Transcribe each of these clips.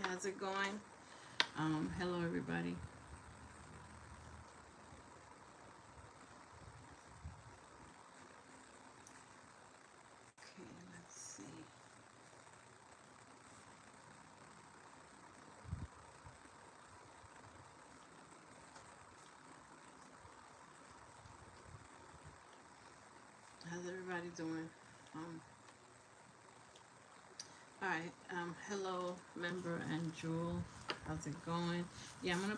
how's it going? Hello everybody. Okay, let's see. How's everybody doing? Um, all right. Hello, member and Jewel. How's it going? Yeah, I'm gonna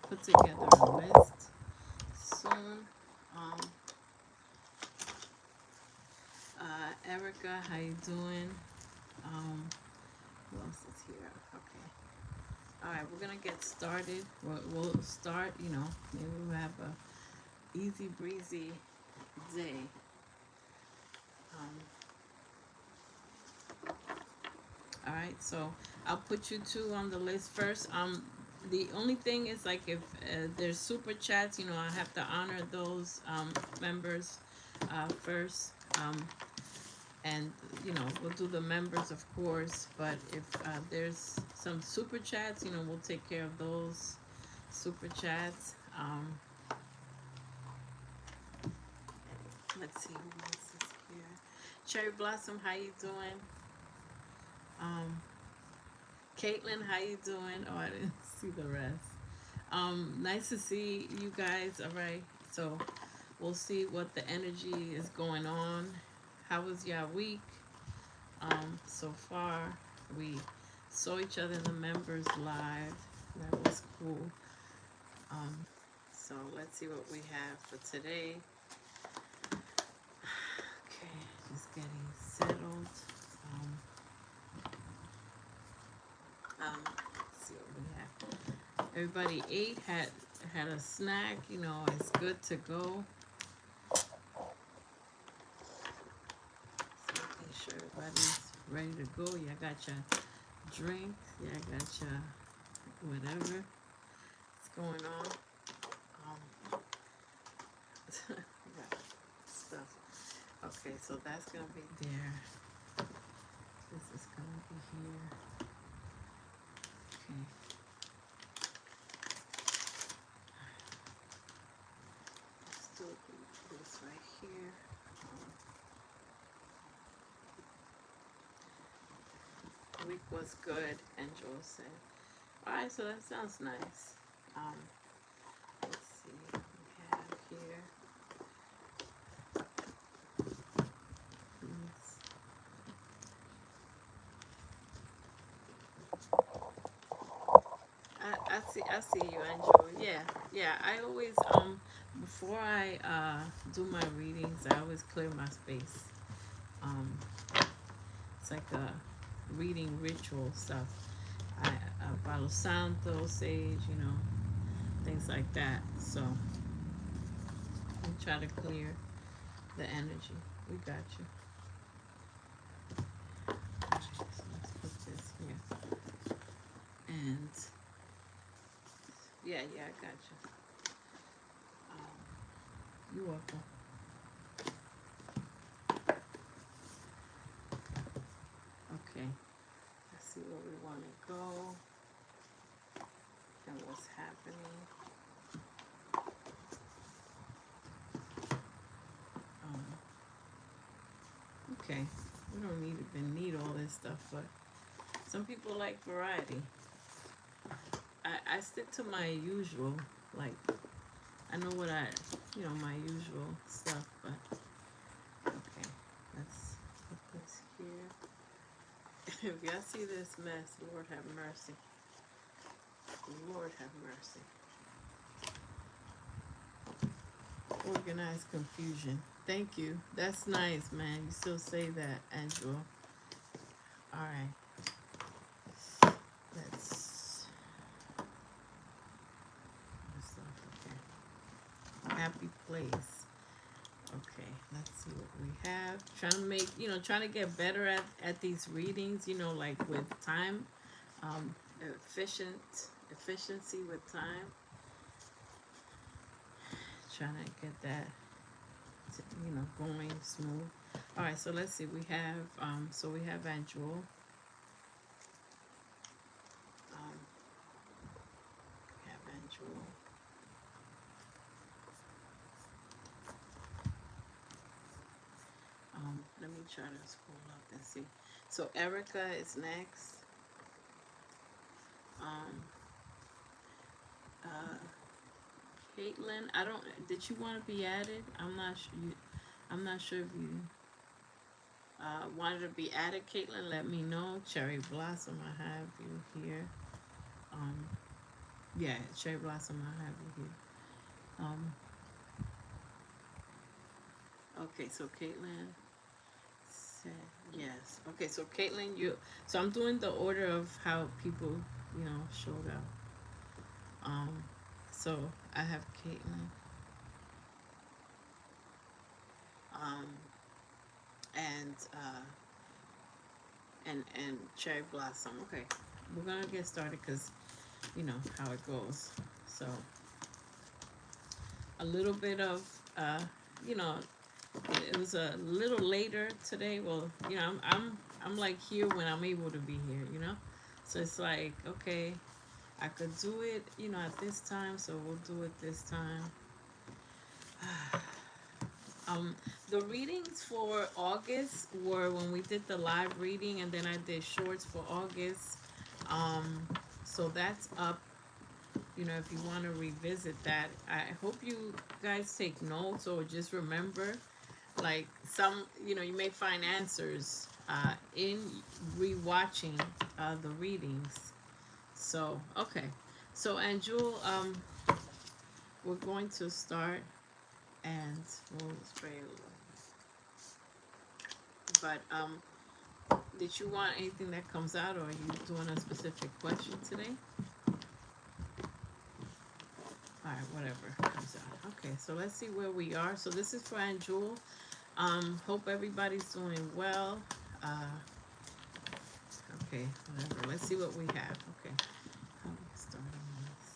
put together a list soon. Um, Erica, how you doing? Who else is here? Okay. All right, we're gonna get started. We'll start. Maybe we'll have a easy breezy day. Um, all right, so I'll put you two on the list first. The only thing is, like, if there's super chats, I have to honor those members first. And we'll do the members, of course. But if there's some super chats, we'll take care of those super chats. Let's see who else is here. Cherry Blossom, how you doing? Um, Caitlin, how you doing? Oh, I didn't see the rest. Nice to see you guys. All right, so we'll see what the energy is going on. How was your week? So far, we saw each other in the members live. That was cool. So let's see what we have for today. Okay, just getting settled. Let's see what we have. Everybody ate, had a snack. It's good to go. So making sure everybody's ready to go. Yeah, I got your drink. Yeah, I got your whatever is going on. Got stuff. Okay, so that's gonna be there. This is gonna be here. Okay. Let's do this right here. The week was good, Angel said. Alright, so that sounds nice. Let's see what we have here. I see you, Angel. Yeah. I always before I do my readings, I always clear my space. Um, it's like a reading ritual stuff. I Palo Santo, sage, things like that. So we try to clear the energy. We got you. So let's put this here. And yeah, I got you. You're welcome. Okay. Let's see where we want to go and what's happening. Okay. We don't even need all this stuff, but some people like variety. I stick to my usual, like, I know what my usual stuff, but okay, let's put this here. If y'all see this mess, Lord have mercy. Lord have mercy. Organized confusion. Thank you. That's nice, man. You still say that, Angela. All right. Let's okay. Happy place. Okay, let's see what we have. Trying to get better at these readings, like with time, efficiency with time. Trying to get that, going smooth. All right, so let's see. We have, so we have Angel. try to scroll up and see. So Erica is next. Uh, Caitlin, I don't. Did you want to be added? I'm not sure. I'm not sure if you wanted to be added. Caitlin, let me know. Cherry Blossom, I have you here. Um, yeah, Cherry Blossom, I have you here. Okay, so Caitlin said yes. Okay, so Caitlin, you. So I'm doing the order of how people, showed up. So I have Caitlin. Um, and Cherry Blossom. Okay, we're gonna get started because you know how it goes. So a little bit of you know, it was a little later today. Well, I'm like here when I'm able to be here. So it's like okay, I could do it at this time, so we'll do it this time. The readings for August were when we did the live reading, and then I did shorts for August. So that's up. If you want to revisit that, I hope you guys take notes or just remember. Like some, you may find answers in rewatching the readings. So okay, so and Jewel, we're going to start, and we'll spray a little. But did you want anything that comes out, or are you doing a specific question today? All right, whatever comes out. Okay, so let's see where we are. So this is for Aunt Jewel. Hope everybody's doing well. Okay, whatever. Let's see what we have. Okay, how do we start on this?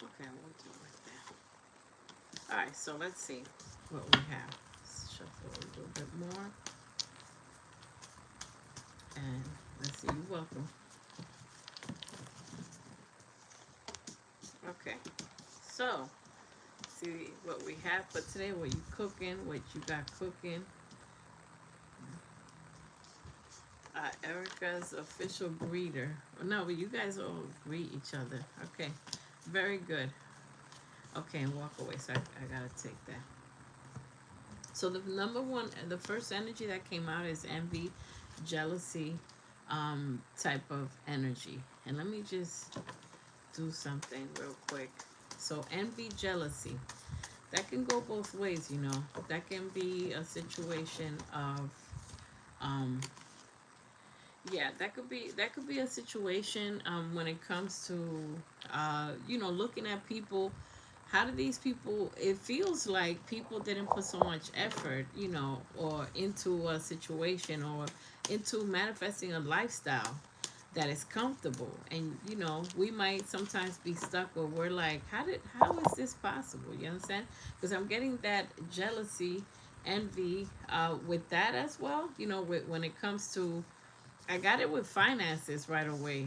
Okay, we'll do it like that. All right, so let's see what we have. Let's shuffle a little bit more. And let's see, you're welcome. Okay, so see what we have for today, what you cooking, what you got cooking. Erica's official greeter. No, but you guys all greet each other. Okay, very good. Okay, and walk away. So I gotta take that. So the the first energy that came out is envy, jealousy, type of energy. And let me just do something real quick. So envy, jealousy. That can go both ways, That can be a situation of that could be a situation when it comes to looking at people. How do these people, it feels like people didn't put so much effort, or into a situation or into manifesting a lifestyle that is comfortable. And we might sometimes be stuck where we're like, how is this possible? You understand? Because I'm getting that jealousy, envy with that as well. When it comes to, I got it with finances right away.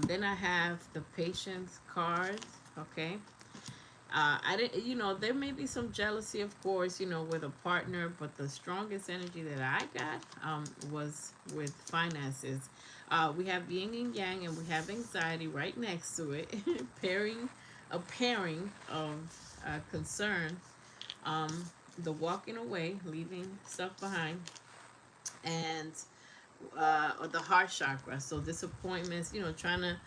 Then I have the patience card. Okay. I didn't, there may be some jealousy, of course, with a partner, but the strongest energy that I got was with finances. We have yin and yang, and we have anxiety right next to it, a pairing of concern, the walking away, leaving stuff behind, and or the heart chakra. So disappointments, trying to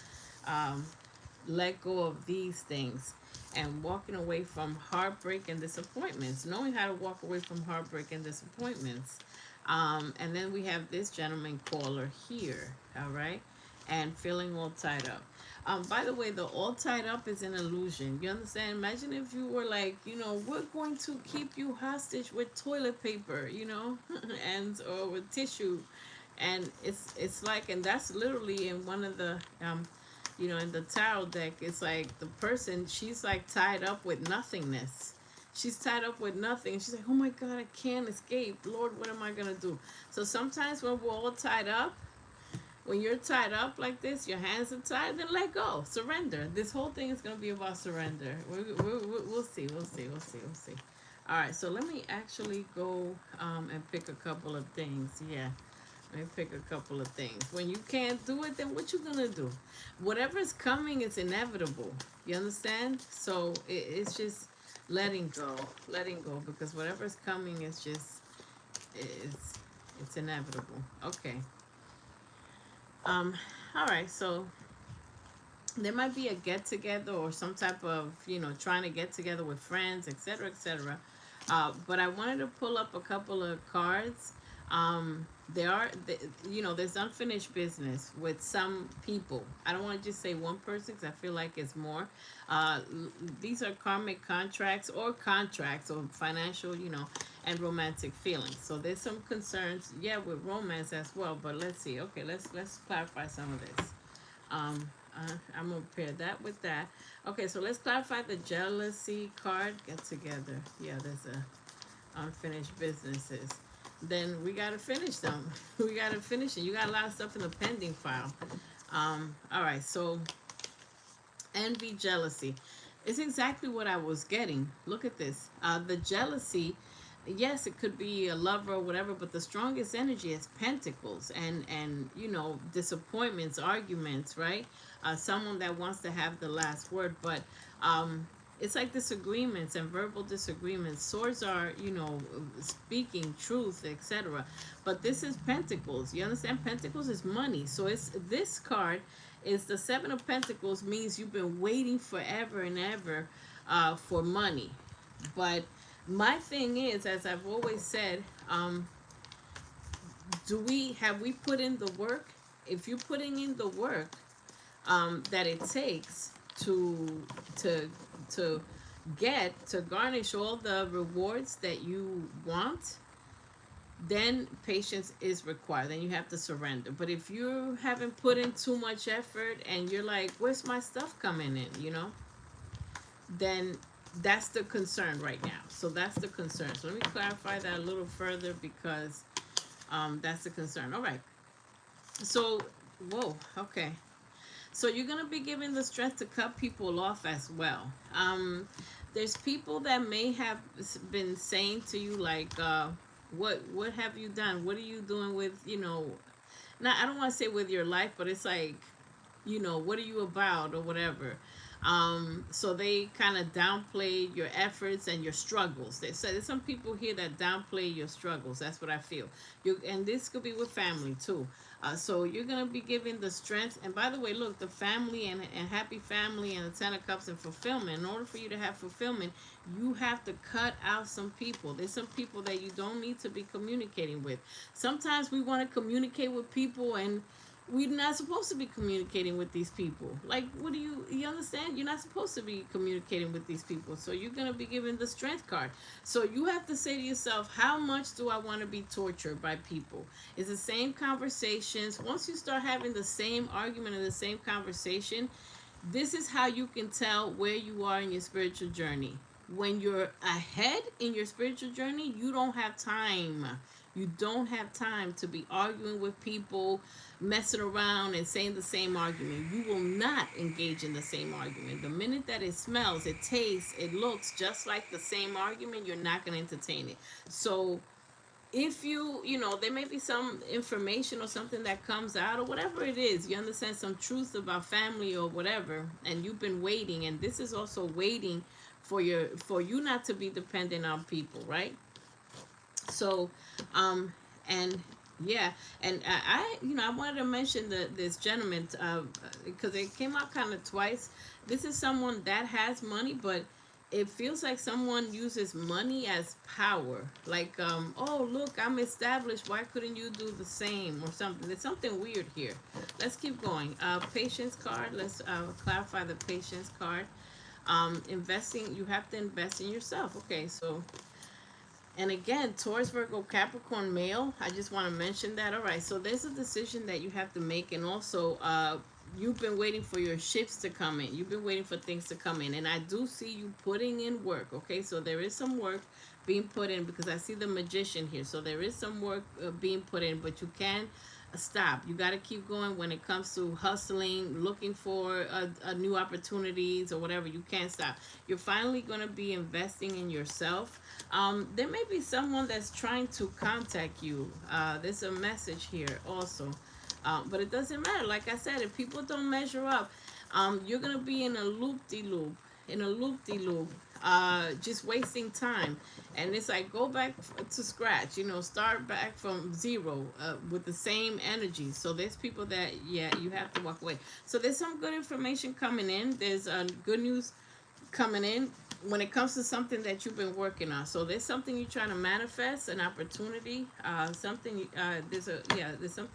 let go of these things and walking away from heartbreak and disappointments, knowing how to walk away from heartbreak and disappointments. And then we have this gentleman caller here, all right, and feeling all tied up. By the way, the all tied up is an illusion. You understand? Imagine if you were like, we're going to keep you hostage with toilet paper, and or with tissue, and it's like, and that's literally in one of the in the tarot deck. It's like the person, she's like tied up with nothingness. She's tied up with nothing. She's like, oh my God, I can't escape. Lord, what am I gonna do? So sometimes when we're all tied up, when you're tied up like this, your hands are tied, then let go, surrender. This whole thing is going to be about surrender. We'll see, we'll see, we'll see, we'll see. All right, so let me actually go and pick a couple of things. Yeah, let me pick a couple of things. When you can't do it, then what you gonna do? Whatever's coming is inevitable. You understand? So it's just letting go, because whatever's coming is just it's it's inevitable. Okay. Um. All right. So there might be a get together or some type of, trying to get together with friends, etc., etc. But I wanted to pull up a couple of cards. There are, there's unfinished business with some people. I don't want to just say one person because I feel like it's more. These are karmic contracts or financial, and romantic feelings. So there's some concerns, yeah, with romance as well. But let's see. Okay, let's clarify some of this. Um, I'm gonna pair that with that. Okay, so let's clarify the jealousy card. Get together. Yeah, there's a unfinished businesses. Then we gotta finish them. We gotta finish it. You got a lot of stuff in the pending file. All right. So envy, jealousy. It's exactly what I was getting. Look at this. The jealousy, yes, it could be a lover or whatever, but the strongest energy is pentacles and disappointments, arguments, right? Someone that wants to have the last word, but it's like disagreements and verbal disagreements. Swords are, speaking truth, etc. But this is pentacles. You understand? Pentacles is money. So it's this card is the Seven of Pentacles, means you've been waiting forever and ever for money. But my thing is, as I've always said, have we put in the work? If you're putting in the work that it takes to garnish all the rewards that you want, then patience is required. Then you have to surrender. But if you haven't put in too much effort and you're like, where's my stuff coming in, then that's the concern right now. So that's the concern. So let me clarify that a little further, because that's the concern. All right. So, whoa, okay. So you're going to be given the strength to cut people off as well. There's people that may have been saying to you, like, what have you done? What are you doing with, now I don't want to say with your life, but it's like, what are you about or whatever. So they kind of downplay your efforts and your struggles. They said there's some people here that downplay your struggles. That's what I feel. And this could be with family too. So you're going to be given the strength. And by the way, look, the family and happy family and the Ten of Cups and fulfillment. In order for you to have fulfillment, you have to cut out some people. There's some people that you don't need to be communicating with. Sometimes we want to communicate with people and we're not supposed to be communicating with these people. Like, what do you understand? You're not supposed to be communicating with these people. So you're going to be given the strength card. So you have to say to yourself, how much do I want to be tortured by people? It's the same conversations. Once you start having the same argument and the same conversation, this is how you can tell where you are in your spiritual journey. When you're ahead in your spiritual journey, you don't have time. You don't have time to be arguing with people, messing around and saying the same argument. You will not engage in the same argument. The minute that it smells, it tastes, it looks just like the same argument, you're not going to entertain it. So if there may be some information or something that comes out or whatever it is, you understand, some truth about family or whatever, and you've been waiting, and this is also waiting for you not to be dependent on people, right? So, and yeah, and I wanted to mention this gentleman, because it came out kind of twice. This is someone that has money, but it feels like someone uses money as power. Like, oh, look, I'm established. Why couldn't you do the same or something? There's something weird here. Let's keep going. Patience card. Let's clarify the patience card. Investing, you have to invest in yourself. Okay, so, and again, Taurus, Virgo, Capricorn, male. I just want to mention that. All right, so there's a decision that you have to make, and also you've been waiting for your shifts to come in. You've been waiting for things to come in, and I do see you putting in work. Okay, so there is some work being put in, because I see the Magician here. So there is some work being put in, but you can stop. You got to keep going when it comes to hustling, looking for a new opportunities or whatever. You can't stop. You're finally going to be investing in yourself. There may be someone that's trying to contact you. There's a message here also. But it doesn't matter. Like I said, if people don't measure up, you're going to be in a loop-de-loop, just wasting time. And it's like, go back to scratch, start back from zero with the same energy. So there's people that, yeah, you have to walk away. So there's some good information coming in. There's good news coming in when it comes to something that you've been working on. So there's something you're trying to manifest, an opportunity, there's something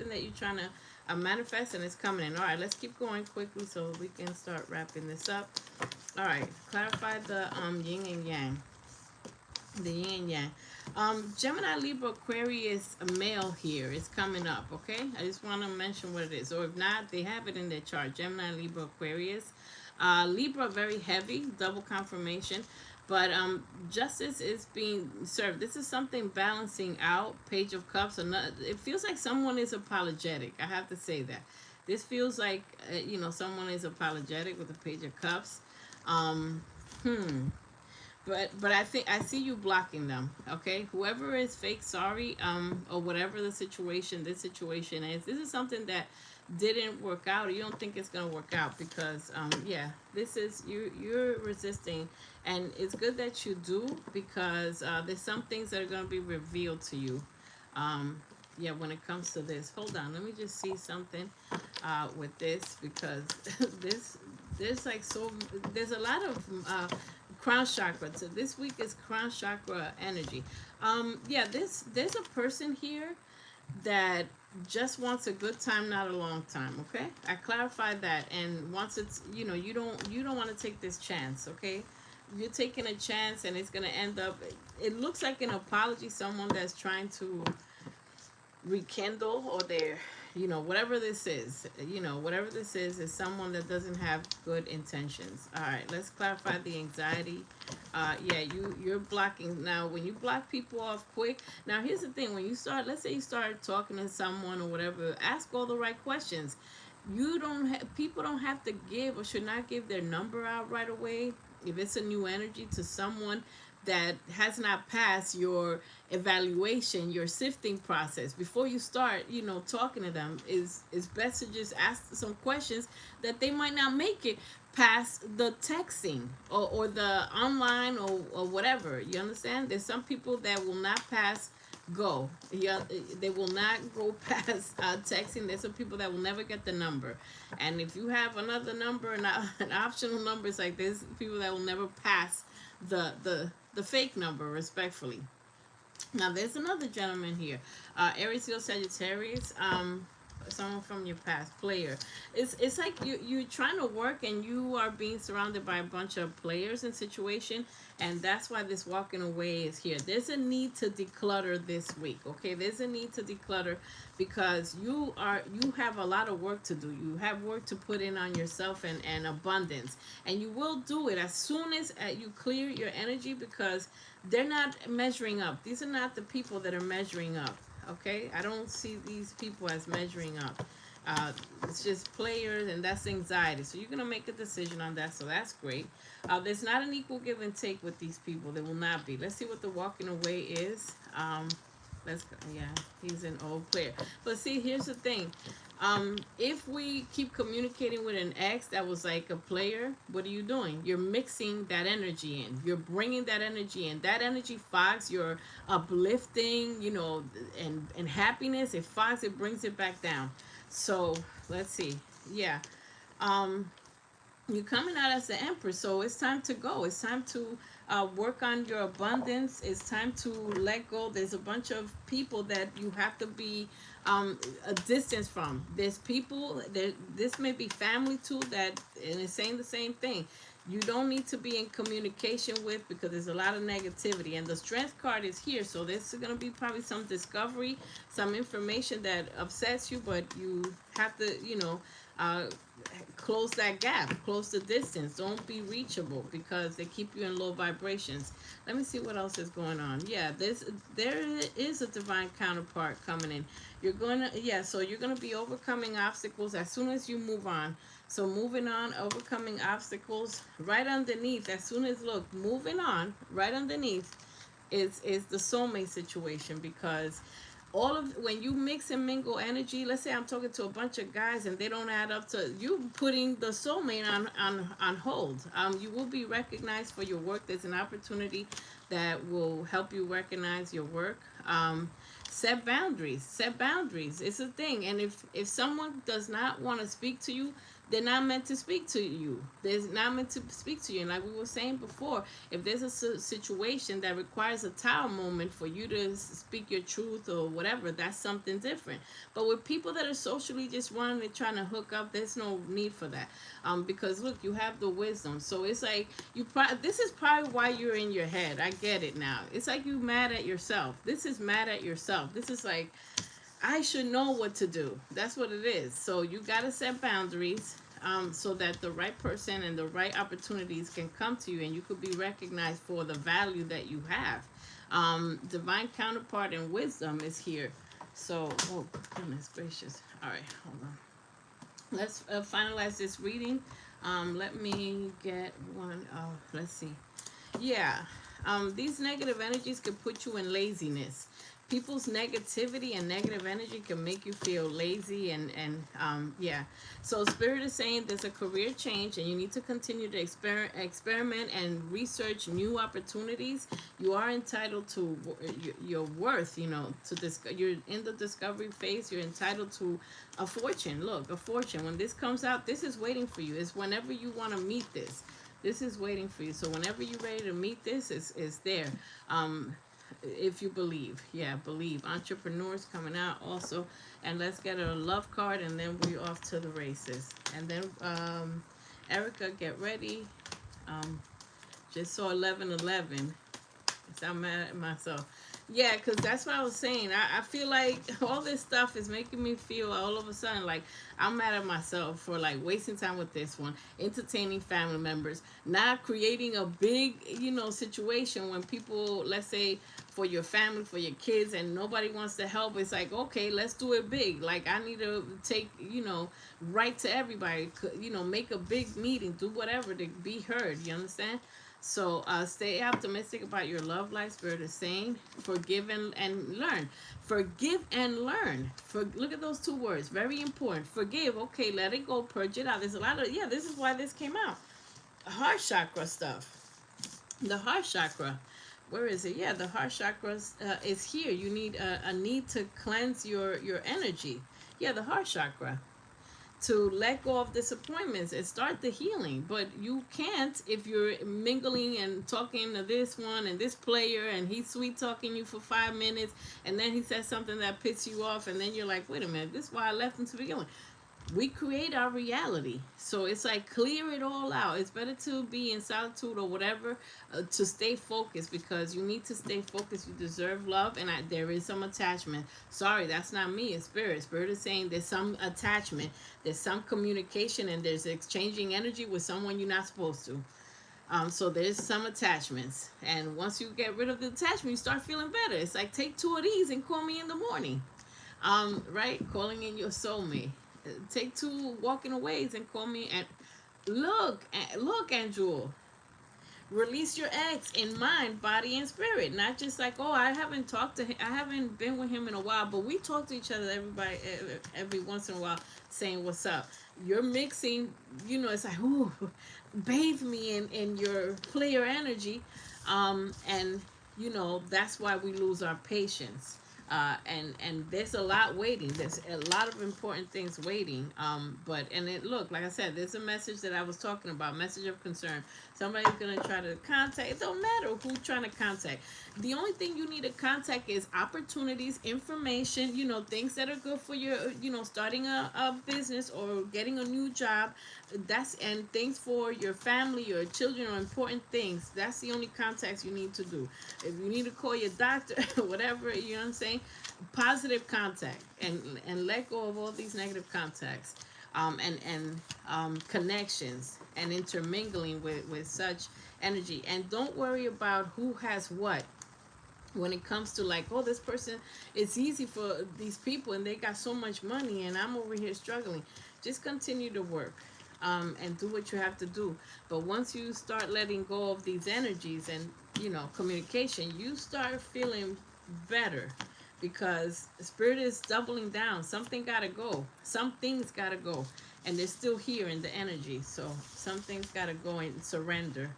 that you're trying to manifest, and it's coming in. All right, let's keep going quickly so we can start wrapping this up. All right, clarify the yin and yang. The yin and yang. Gemini, Libra, Aquarius, a male here is coming up, okay? I just want to mention what it is. Or if not, they have it in their chart. Gemini, Libra, Aquarius. Libra, very heavy, double confirmation. But justice is being served. This is something balancing out. Page of Cups. It feels like someone is apologetic. I have to say that. This feels like, someone is apologetic with the Page of Cups. But I think I see you blocking them, okay? Whoever is fake sorry, or whatever this situation is, this is something that didn't work out, or you don't think it's gonna work out because, this is you're resisting, and it's good that you do because there's some things that are gonna be revealed to you, when it comes to this. Hold on, let me just see something with this because there's a lot of crown chakra. So this week is crown chakra energy. There's a person here that just wants a good time, not a long time. Okay, I clarified that, and once it's you don't want to take this chance. Okay, you're taking a chance, and it's gonna end up. It looks like an apology. Someone that's trying to rekindle, or they're whatever this is someone that doesn't have good intentions. All right, let's clarify the anxiety. You're blocking. Now when you block people off quick, now here's the thing, when you start, let's say you start talking to someone or whatever, ask all the right questions. People don't have to give or should not give their number out right away if it's a new energy to someone that has not passed your evaluation, your sifting process. Before you start, talking to them, is best to just ask some questions that they might not make it past the texting or the online or whatever. You understand? There's some people that will not pass go. Yeah, they will not go past texting. There's some people that will never get the number. And if you have another number, an optional number, it's like there's people that will never pass the fake number, respectfully. Now there's another gentleman here, Aries, Sagittarius, someone from your past, player. It's like you're trying to work and you are being surrounded by a bunch of players and situation, and that's why this walking away is here. There's a need to declutter this week, okay? There's a need to declutter because you have a lot of work to do. You have work to put in on yourself and abundance, and you will do it as soon as you clear your energy, because they're not measuring up. These are not the people that are measuring up. Okay, I don't see these people as measuring up. It's just players, and that's anxiety. So you're gonna make a decision on that. So that's great. There's not an equal give and take with these people. There will not be. Let's see what the walking away is. Let's go. Yeah, he's an old player. But see, here's the thing. If we keep communicating with an ex that was like a player, what are you doing? You're mixing that energy in. You're bringing that energy in. That energy fogs your uplifting, and happiness. It fogs, it brings it back down. So let's see. Yeah. You're coming out as the Empress, so it's time to go. It's time to work on your abundance. It's time to let go. There's a bunch of people that you have to be a distance from. There's people that this may be family too, that, and it's saying the same thing. You don't need to be in communication with, because there's a lot of negativity, and the Strength card is here, so there's going to be probably some discovery, some information that upsets you, but you have to uh, close that gap, close the distance. Don't be reachable because they keep you in low vibrations. Let me see what else is going on. Yeah, there is a divine counterpart coming in. You're going to, yeah, so you're going to be overcoming obstacles as soon as you move on. So moving on, overcoming obstacles. Right underneath, as soon as, look, moving on, right underneath is the soulmate situation, because all of, when you mix and mingle energy, let's say I'm talking to a bunch of guys and they don't add up to you, putting the soulmate on hold. You will be recognized for your work. There's an opportunity that will help you recognize your work. Set boundaries. Set boundaries. It's a thing. And if someone does not want to speak to you, they're not meant to speak to you. They're not meant to speak to you. And like we were saying before, if there's a situation that requires a tower moment for you to speak your truth or whatever, that's something different. But with people that are socially just wanting to trying to hook up, there's no need for that. Because look, you have the wisdom. So it's like this is probably why you're in your head. I get it now. It's like you mad at yourself. This is mad at yourself. This is like, I should know what to do. That's what it is. So you got to set boundaries so that the right person and the right opportunities can come to you and you could be recognized for the value that you have. Divine counterpart and wisdom is here. So, oh, goodness gracious. All right, hold on. Let's finalize this reading. Let me get one. Oh, let's see. Yeah. These negative energies could put you in laziness. People's negativity and negative energy can make you feel lazy and yeah. So Spirit is saying there's a career change and you need to continue to experiment and research new opportunities. You are entitled to your worth, you know, you're in the discovery phase. You're entitled to a fortune. Look, a fortune. When this comes out, this is waiting for you. It's whenever you want to meet this. This is waiting for you. So whenever you're ready to meet this, it's there. If you believe. Yeah, believe. Entrepreneurs coming out also. And let's get a love card and then we're off to the races. And then Erica, get ready. Just saw 11:11. I'm mad at myself. Yeah, because that's what I was saying. I feel like all this stuff is making me feel all of a sudden like I'm mad at myself for like wasting time with this one, entertaining family members, not creating a big, you know, situation when people, let's say, for your family, for your kids, and nobody wants to help. It's like, okay, let's do it big. Like I need to take, you know, right to everybody, you know, make a big meeting, do whatever to be heard. You understand? So stay optimistic about your love life. Spirit is saying forgive and learn. Forgive and learn. Look at those two words. Very important. Forgive. Okay, let it go. Purge it out. There's a lot of, yeah, this is why this came out. Heart chakra stuff. The heart chakra. Where is it? Yeah, the heart chakra is here. You need a need to cleanse your energy. Yeah, the heart chakra. To let go of disappointments and start the healing. But you can't if you're mingling and talking to this one and this player and he's sweet talking you for 5 minutes and then he says something that pisses you off and then you're like, wait a minute, this is why I left him to begin with. We create our reality. So it's like clear it all out. It's better to be in solitude or whatever to stay focused, because you need to stay focused. You deserve love, and there is some attachment. Sorry, that's not me. It's Spirit. Spirit is saying there's some attachment. There's some communication, and there's exchanging energy with someone you're not supposed to. So there's some attachments. And once you get rid of the attachment, you start feeling better. It's like, take 2 of these and call me in the morning. Right? Calling in your soulmate. Take 2 walking aways and call me. And look, Andrew. Release your ex in mind, body, and spirit. Not just like, oh, I haven't talked to him. I haven't been with him in a while, but we talk to each other every once in a while, saying what's up. You're mixing, you know, it's like, ooh, bathe me in your player energy, and you know that's why we lose our patience. And there's a lot waiting. There's a lot of important things waiting. Look, like I said, there's a message that I was talking about, message of concern. Somebody's gonna try to contact. It don't matter who's trying to contact. The only thing you need to contact is opportunities, information, you know, things that are good for your, you know, starting a business or getting a new job. And things for your family, your children, are important things. That's the only contacts you need to do. If you need to call your doctor, whatever, you know what I'm saying, positive contact, and let go of all these negative contacts. and connections and intermingling with such energy. And don't worry about who has what when it comes to like, oh, this person, it's easy for these people and they got so much money and I'm over here struggling. Just continue to work, and do what you have to do. But once you start letting go of these energies and, communication, you start feeling better, because spirit is doubling down. Something gotta go. Some things gotta go. And they're still here in the energy. So some things gotta go and surrender.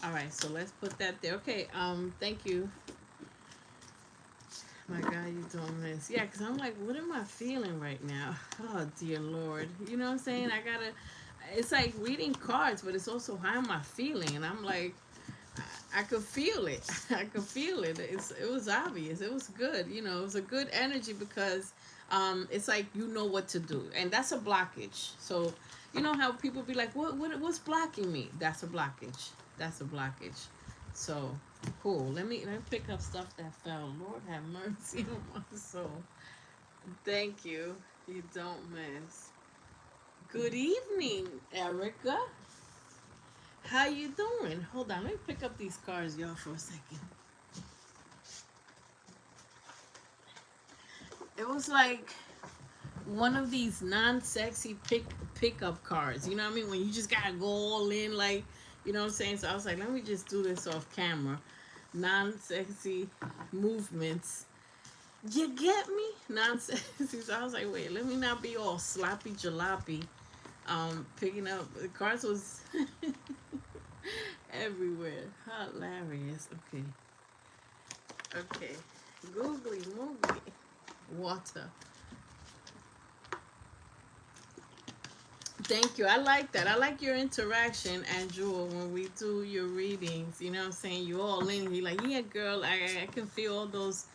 All right, so let's put that there. Okay, thank you. My God, you doing this? Yeah, because I'm like, what am I feeling right now? Oh, dear Lord. You know what I'm saying? It's like reading cards, but it's also how am I feeling? And I'm like, I could feel it. I could feel it. It was obvious. It was good. It was a good energy, because it's like you know what to do, and that's a blockage. So you know how people be like, what's blocking me? That's a blockage. That's a blockage. So cool. Let me pick up stuff that fell. Lord have mercy on my soul. Thank you. You don't miss. Good evening, Erica. How you doing? Hold on, let me pick up these cards, y'all, for a second. It was like one of these non-sexy pickup cards. You know what I mean? When you just gotta go all in, like, you know what I'm saying? So I was like, let me just do this off camera. Non-sexy movements. You get me? Non-sexy. So I was like, wait, let me not be all sloppy jalopy. Picking up the cards was everywhere. Hilarious. Okay. Googly moogly. Water. Thank you. I like that. I like your interaction, Andrew, when we do your readings. You know what I'm saying? You all in. You're like, yeah, girl, I can feel all those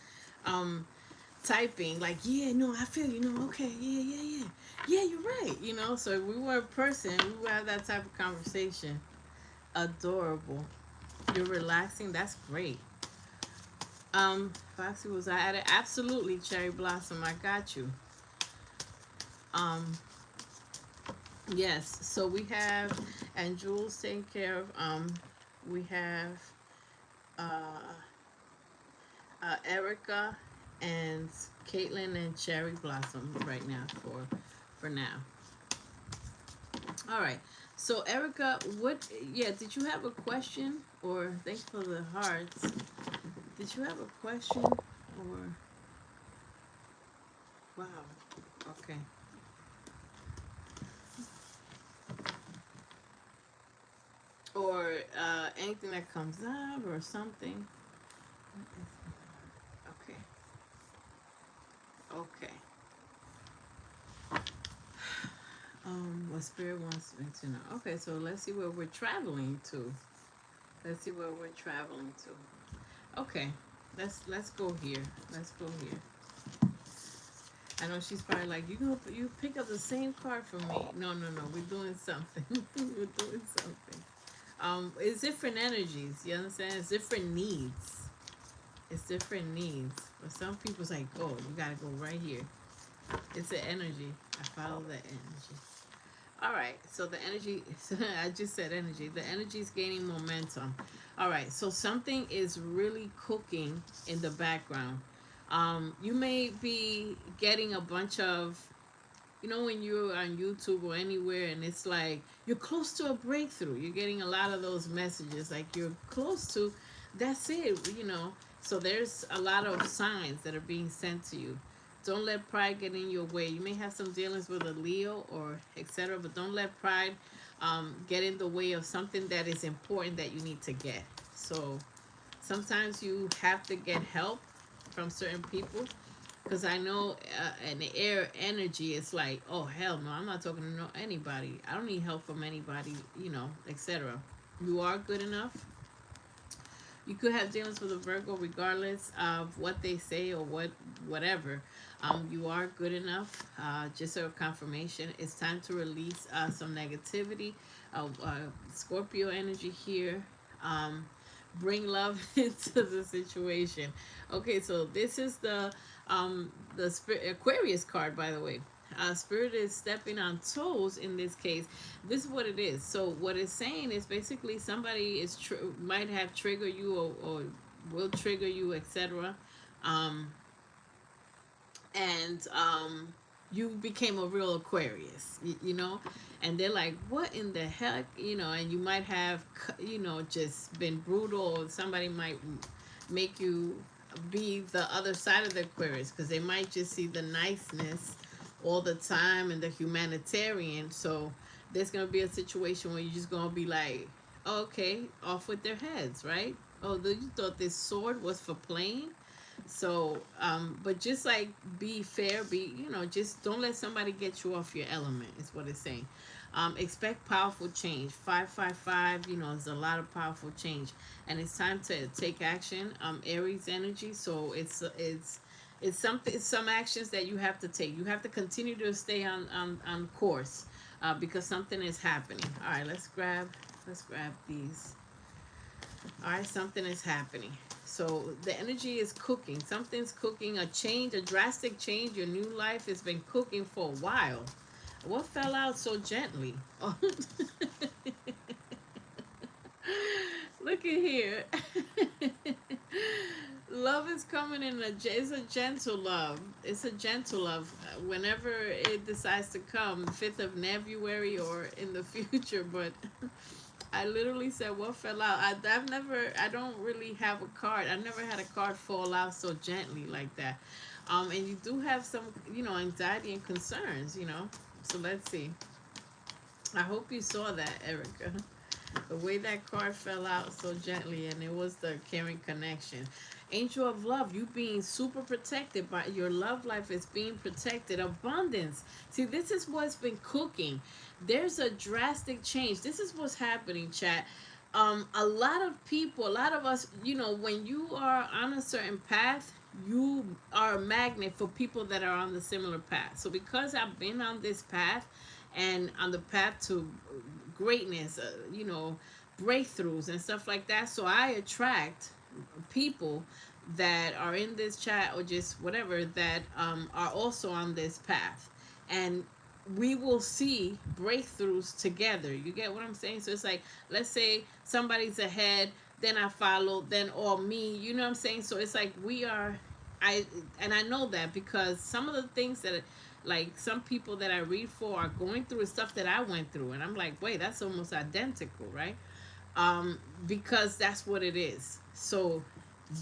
typing. Like, yeah, no, I feel, okay, yeah. Yeah, you're right. So if we were a person, we would have that type of conversation. Adorable. You're relaxing. That's great. Foxy, was I at it? Absolutely, Cherry Blossom. I got you. Yes. So we have, and Jules taking care of. We have uh, Erica and Caitlin and Cherry Blossom right now for now. All right. So Erica, what? Yeah. Did you have a question, or thanks for the hearts? Did you have a question, or wow? Okay. Or anything that comes up, or something. Okay. Okay. What spirit wants me to know. Okay, so let's see where we're traveling to. Let's see where we're traveling to. Okay, let's go here. Let's go here. I know she's probably like, you pick up the same card for me. No. We're doing something. We're doing something. It's different energies. You understand? It's different needs. It's different needs. For some people, it's like, oh, you gotta go right here. It's the energy. I follow the energy. All right. So the energy. I just said energy. The energy is gaining momentum. All right. So something is really cooking in the background. You may be getting a bunch of, when you're on YouTube or anywhere, and it's like you're close to a breakthrough. You're getting a lot of those messages, like you're close to. That's it. So there's a lot of signs that are being sent to you. Don't let pride get in your way. You may have some dealings with a Leo or etc., but don't let pride get in the way of something that is important that you need to get. So sometimes you have to get help from certain people, because I know in the air energy, it's like, oh hell no, I'm not talking to anybody. I don't need help from anybody, etc. You are good enough. You could have dealings with a Virgo regardless of what they say or whatever. You are good enough. Just a confirmation. It's time to release some negativity. Scorpio energy here. Bring love into the situation. Okay, so this is the Aquarius card, by the way. Spirit is stepping on toes in this case. This is what it is. So what it's saying is basically somebody is might have triggered you, or will trigger you, etc. Um, and you became a real Aquarius, you know, and they're like, what in the heck, you know, and you might have, you know, just been brutal, or somebody might make you be the other side of the Aquarius, because they might just see the niceness all the time and the humanitarian. So there's gonna be a situation where you're just gonna be like, oh, okay, off with their heads, right? Oh, you thought this sword was for playing? So, but just like be fair, you know, just don't let somebody get you off your element, is what it's saying. Expect powerful change. 555, you know, is a lot of powerful change, and it's time to take action. Aries energy, so it's something. It's some actions that you have to take. You have to continue to stay on course, because something is happening. All right, let's grab these. All right, something is happening. So the energy is cooking. Something's cooking. A change, a drastic change. Your new life has been cooking for a while. What fell out so gently? Oh. Look at here. Love is coming in it's a gentle love. It's a gentle love. Whenever it decides to come, 5th of February or in the future, but I literally said, what fell out? I don't really have a card. I never had a card fall out so gently like that. And you do have some, you know, anxiety and concerns, you know. So let's see. I hope you saw that, Erica. The way that card fell out so gently, and it was the caring connection. Angel of love, you being super protected by your love life is being protected. Abundance. See, this is what's been cooking. There's a drastic change. This is what's happening, chat. A lot of people, a lot of us, you know, when you are on a certain path, you are a magnet for people that are on the similar path. So because I've been on this path and on the path to greatness, you know, breakthroughs and stuff like that, so I attract people that are in this chat or just whatever that are also on this path, and we will see breakthroughs together. You get what I'm saying? So it's like, let's say somebody's ahead, then I follow, then or me, you know what I'm saying? So it's like I know that because some of the things that like some people that I read for are going through stuff that I went through, and I'm like, wait, that's almost identical, right? Because that's what it is. So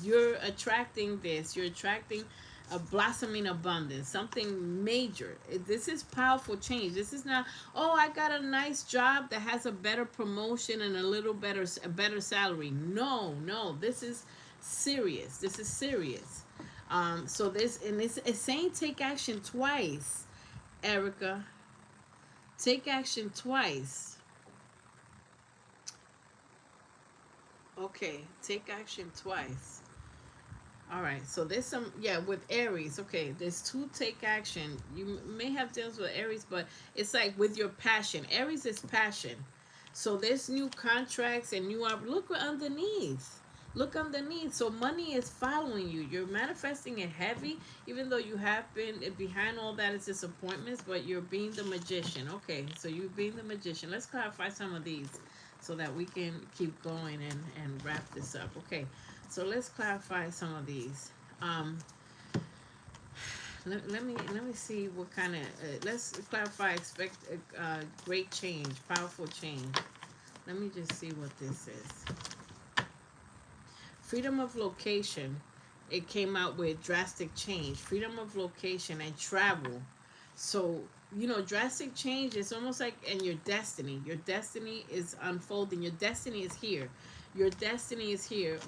you're attracting this. You're attracting a blossoming abundance, something major. This is powerful change. This is not, oh, I got a nice job that has a better promotion and a better salary. No, this is serious. This is serious. So this, and it's saying take action twice, Erica. Take action twice. Okay, take action twice. All right, so there's some, yeah, with Aries. Okay, there's 2 take action. You may have deals with Aries, but it's like with your passion. Aries is passion. So there's new contracts and new, look underneath. Look underneath. So money is following you. You're manifesting it heavy, even though you have been behind all that is disappointments, but you're being the magician. Okay, so you're being the magician. Let's clarify some of these so that we can keep going and wrap this up. Okay, so let's clarify some of these. Let me see what kind of let's clarify. Expect great change, powerful change. Let me just see what this is. Freedom of location. It came out with drastic change, freedom of location and travel. So, you know, drastic change is almost like in your destiny. Your destiny is unfolding. Your destiny is here. Your destiny is here.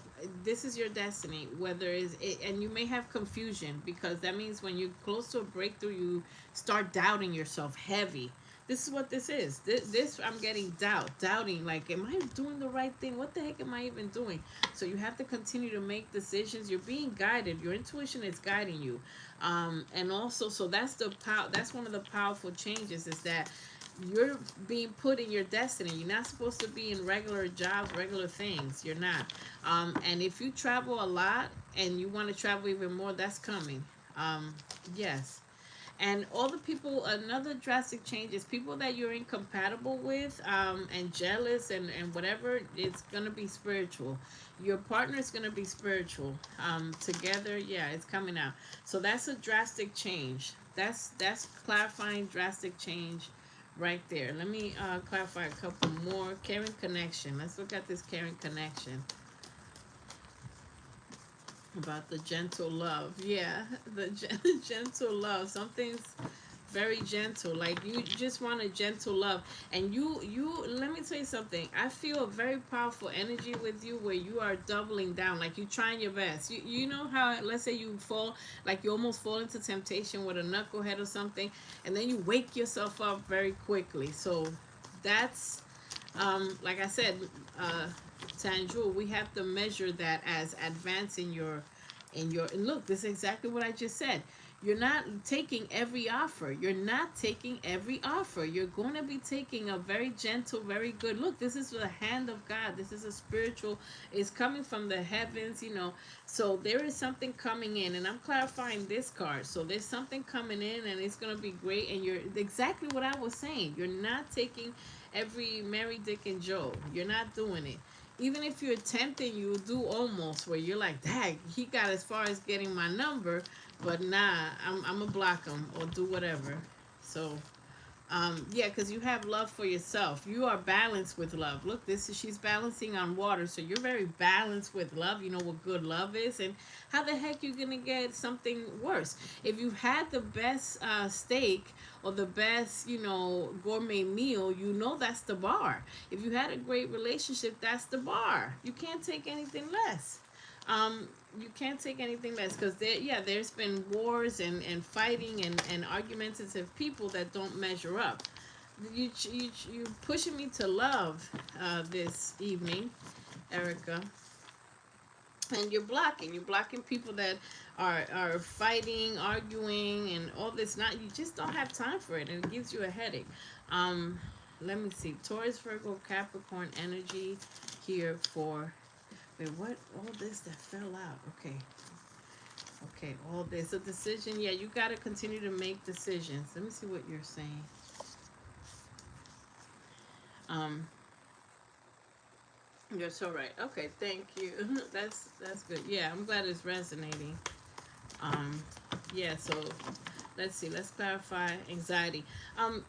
This is your destiny. Whether it's it, and you may have confusion because that means when you're close to a breakthrough, you start doubting yourself heavy. This is what this is. This I'm getting doubting. Like, am I doing the right thing? What the heck am I even doing? So you have to continue to make decisions. You're being guided. Your intuition is guiding you. And also, so that's that's one of the powerful changes is that you're being put in your destiny. You're not supposed to be in regular jobs, regular things. You're not. And if you travel a lot and you want to travel even more, that's coming. Yes. And all the people, another drastic change is people that you're incompatible with, and jealous, and whatever, it's gonna be spiritual. Your partner is gonna be spiritual. Together, yeah, it's coming out. So that's a drastic change. That's clarifying drastic change right there. Let me clarify a couple more. Caring connection. Let's look at this caring connection about the gentle love. Yeah, the gentle love. Something's very gentle, like you just want a gentle love. And you let me tell you something, I feel a very powerful energy with you where you are doubling down, like you trying your best. You know how, let's say you fall, like you almost fall into temptation with a knucklehead or something, and then you wake yourself up very quickly. So that's like I said, uh Tanjul, we have to measure that as advancing your and look, this is exactly what I just said. You're not taking every offer. You're not taking every offer. You're going to be taking a very gentle, very good. Look, this is the hand of God. This is a spiritual, it's coming from the heavens, you know. So there is something coming in, and I'm clarifying this card. So there's something coming in, and it's going to be great. And you're exactly what I was saying. You're not taking every Mary, Dick, and Joe. You're not doing it. Even if you're tempting, you do almost where you're like, dang, he got as far as getting my number, but nah, I'm gonna block him or do whatever. So yeah, because you have love for yourself. You are balanced with love. Look, this is, she's balancing on water, so you're very balanced with love. You know what good love is, and how the heck you gonna get something worse? If you had the best steak or the best, you know, gourmet meal, you know that's the bar. If you had a great relationship, that's the bar. You can't take anything less. Um, you can't take anything less, because there, yeah, there's been wars and fighting and argumentative people that don't measure up. You pushing me to love this evening, Erica, and you're blocking people that are fighting, arguing, and all this. Not, you just don't have time for it, and it gives you a headache. Um, let me see, Taurus, Virgo, Capricorn energy here for. Wait, what? All this that fell out. Okay. Okay, all this. A decision. Yeah, you got to continue to make decisions. Let me see what you're saying. Um, you're so right. Okay, thank you. That's good. Yeah, I'm glad it's resonating. Um, yeah, so let's see, let's clarify anxiety.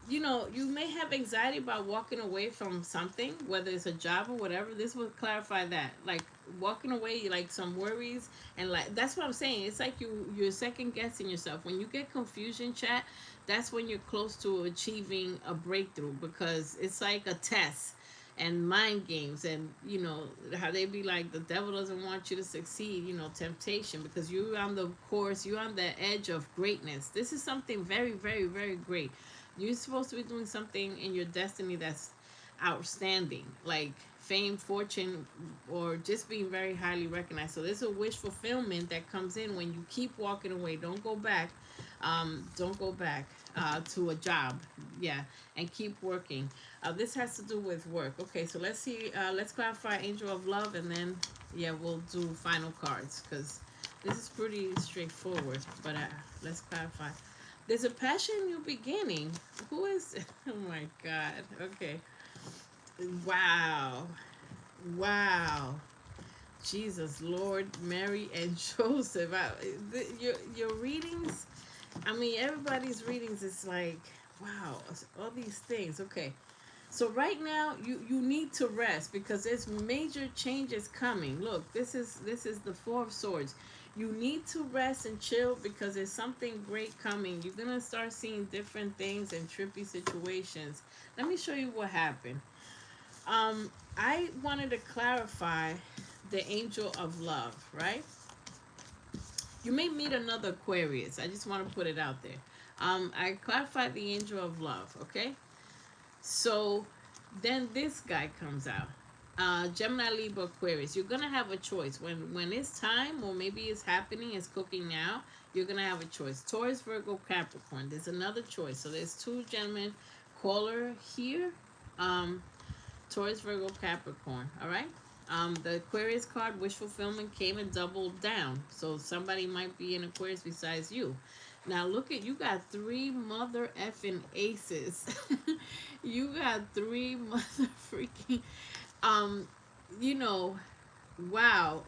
You know, you may have anxiety about walking away from something, whether it's a job or whatever. This will clarify that. Like walking away, like some worries, and like that's what I'm saying. It's like you're second guessing yourself. When you get confusion, chat, that's when you're close to achieving a breakthrough, because it's like a test and mind games, and you know how they be like, the devil doesn't want you to succeed, you know, temptation, because you're on the course, you're on the edge of greatness. This is something very, very, very great. You're supposed to be doing something in your destiny that's outstanding, like fame, fortune, or just being very highly recognized. So there's a wish fulfillment that comes in when you keep walking away. Don't go back. Don't go back to a job. Yeah, and keep working. This has to do with work. Okay, so let's see. Let's clarify Angel of Love, and then yeah, we'll do final cards, because this is pretty straightforward. But let's clarify. There's a passion new beginning. Who is? Oh my God. Okay. Wow. Wow. Jesus, Lord, Mary, and Joseph. Your readings, I mean, everybody's readings is like, wow, all these things. Okay. So right now you need to rest, because there's major changes coming. Look, this is the Four of Swords. You need to rest and chill, because there's something great coming. You're gonna start seeing different things and trippy situations. Let me show you what happened. I wanted to clarify the Angel of Love, right? You may meet another Aquarius. I just want to put it out there. I clarified the Angel of Love, okay? So then this guy comes out. Gemini, Libra, Aquarius. You're gonna have a choice when it's time, or maybe it's happening, it's cooking now. You're gonna have a choice. Taurus, Virgo, Capricorn. There's another choice. So there's two gentlemen caller here. Taurus, Virgo, Capricorn. All right. The Aquarius card, wish fulfillment, came and doubled down. So somebody might be in Aquarius besides you. Now look at, you got three mother effing aces. You got three mother freaking um you know, wow.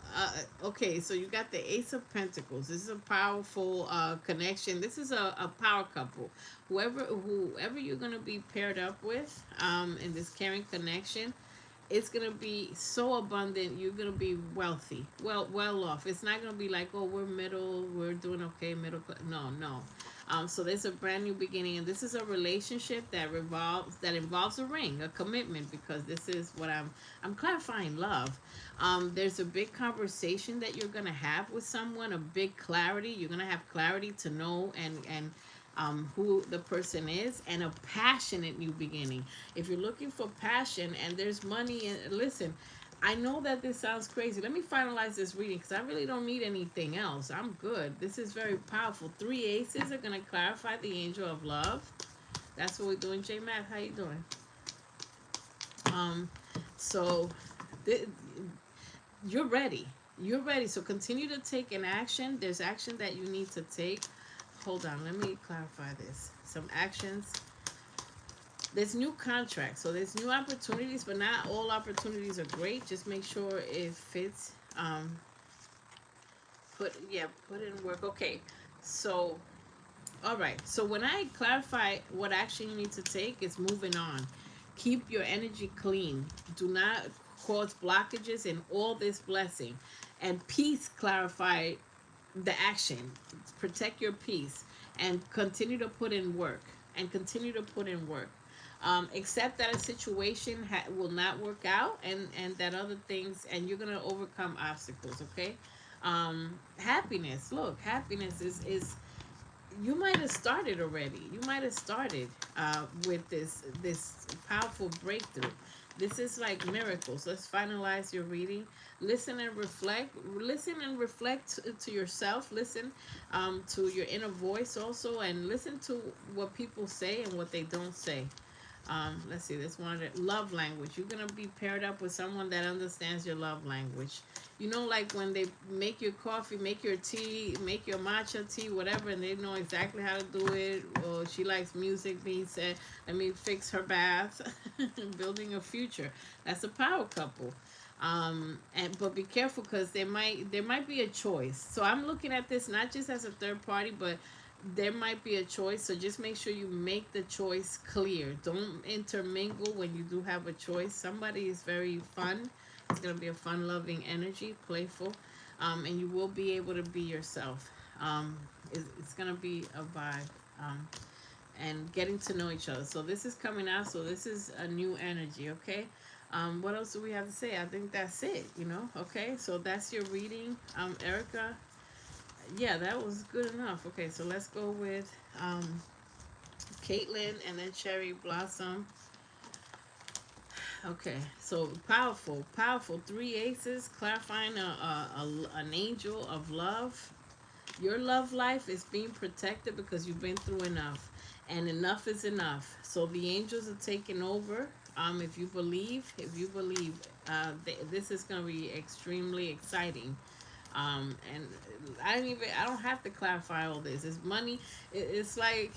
Okay, so you got the Ace of Pentacles. This is a powerful connection. This is a power couple. Whoever you're gonna be paired up with in this caring connection, it's gonna be so abundant. You're gonna be wealthy, well off. It's not gonna be like, oh, we're middle, we're doing okay, middle class. No, no. So there's a brand new beginning, and this is a relationship that involves a ring, a commitment, because this is what I'm clarifying love. There's a big conversation that you're gonna have with someone, a big clarity. You're gonna have clarity to know and who the person is, and a passionate new beginning. If you're looking for passion and there's money, and listen, I know that this sounds crazy. Let me finalize this reading because I really don't need anything else. I'm good. This is very powerful. Three aces are going to clarify the angel of love. That's what we're doing. J Math, how you doing? Um, so th- you're ready. You're ready. So continue to take an action. There's action that you need to take. Hold on. Let me clarify this. Some actions. There's new contracts, so there's new opportunities, but not all opportunities are great. Just make sure it fits. Put in work. Okay, so all right. So when I clarify what action you need to take, it's moving on. Keep your energy clean. Do not cause blockages in all this blessing, and peace. Clarify the action. Protect your peace and continue to put in work. And continue to put in work. Accept that a situation will not work out, and that other things, and you're gonna overcome obstacles. Okay. Happiness. Look, happiness is you might have started already. You might have started with this powerful breakthrough. This is like miracles. Let's finalize your reading. Listen and reflect. Listen and reflect to yourself. Listen to your inner voice also, and listen to what people say and what they don't say. Let's see, this one, love language. You're gonna be paired up with someone that understands your love language. You know, like when they make your coffee, make your tea, make your matcha tea, whatever, and they know exactly how to do it. Or she likes music being said, let me fix her bath. Building a future. That's a power couple. But be careful, because there might be a choice. So I'm looking at this not just as a third party, but there might be a choice. So just make sure you make the choice clear. Don't intermingle when you do have a choice. Somebody is very fun. It's going to be a fun loving energy, playful, and you will be able to be yourself. It's going to be a vibe, and getting to know each other. So this is coming out. So this is a new energy. Okay. What else do we have to say? I think that's it, okay. So that's your reading, Erica. Yeah, that was good enough. Okay, so let's go with Caitlin and then Cherry Blossom. Okay, so powerful. Three aces, clarifying an angel of love. Your love life is being protected because you've been through enough, and enough is enough. So the angels are taking over. If you believe, this is going to be extremely exciting. And I don't have to clarify all this. It's money. It's like,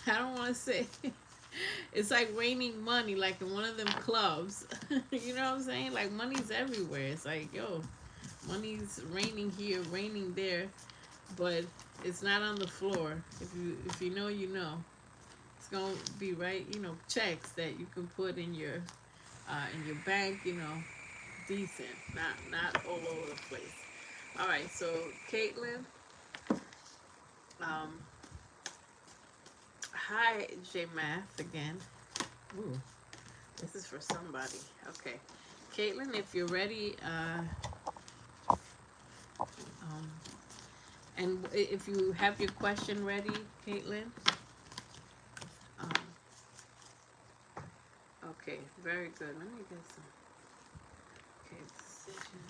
I don't want to say, it's like raining money, like in one of them clubs. You know what I'm saying? Like money's everywhere. It's like, yo, money's raining here, raining there, but it's not on the floor. If you know, you know. It's gonna be right. Checks that you can put in your bank. Decent, not all over the place. All right, so Caitlin, um, hi J Math again. Ooh, this is for somebody. Okay, Caitlin, if you're ready, and if you have your question ready, Caitlin. Um, okay, very good. Let me get some. Okay, decision.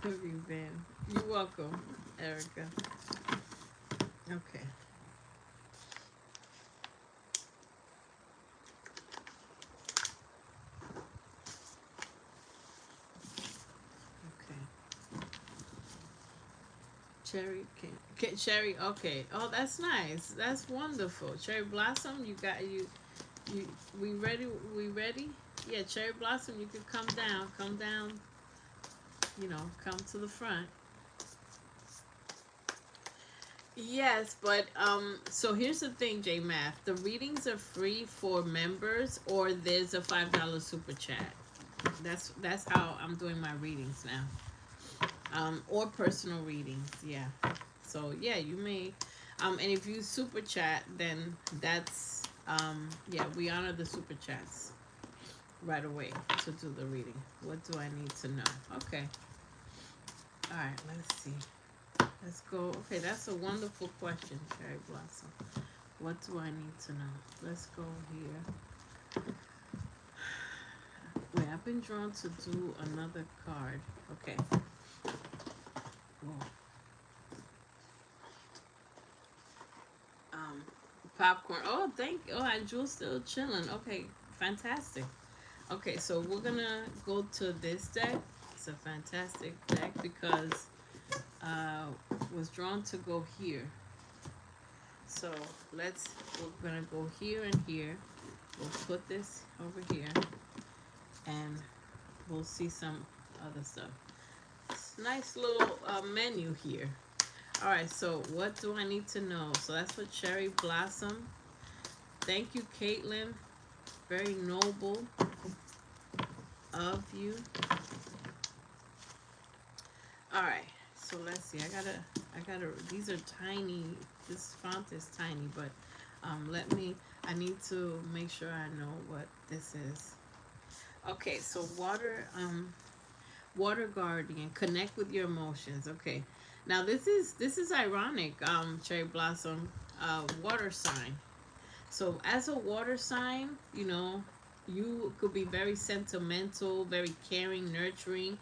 Where have you been? You're welcome, Erica. Okay. Okay. Cherry cherry. Okay. Oh, that's nice. That's wonderful. Cherry blossom. You got you. You. We ready? We ready? Yeah. Cherry blossom. You can come down. Come down. You know. Come to the front. Yes, but so here's the thing, J Math. The readings are free for members, or there's a $5 super chat. That's how I'm doing my readings now. Or personal readings, yeah. So yeah, you may, and if you super chat, then that's yeah, we honor the super chats right away to do the reading. What do I need to know? Okay. All right. Let's see. Let's go. Okay, that's a wonderful question, Cherry Blossom. What do I need to know? Let's go here. Wait, I've been drawn to do another card. Okay. Whoa. Um, popcorn. Oh, thank you. Oh, and Jules still chilling. Okay, fantastic. Okay, so we're gonna go to this deck. It's a fantastic deck because was drawn to go here. So we're gonna go here and here. We'll put this over here, and we'll see some other stuff. It's a nice little menu here. All right, so what do I need to know? So that's for Cherry Blossom. Thank you, Caitlin. Very noble of you. All right, so let's see. I gotta. These are tiny. This font is tiny, but I need to make sure I know what this is. Okay, so water guardian. Connect with your emotions. Okay, now this is ironic. Cherry Blossom, water sign. So as a water sign, you could be very sentimental, very caring, nurturing.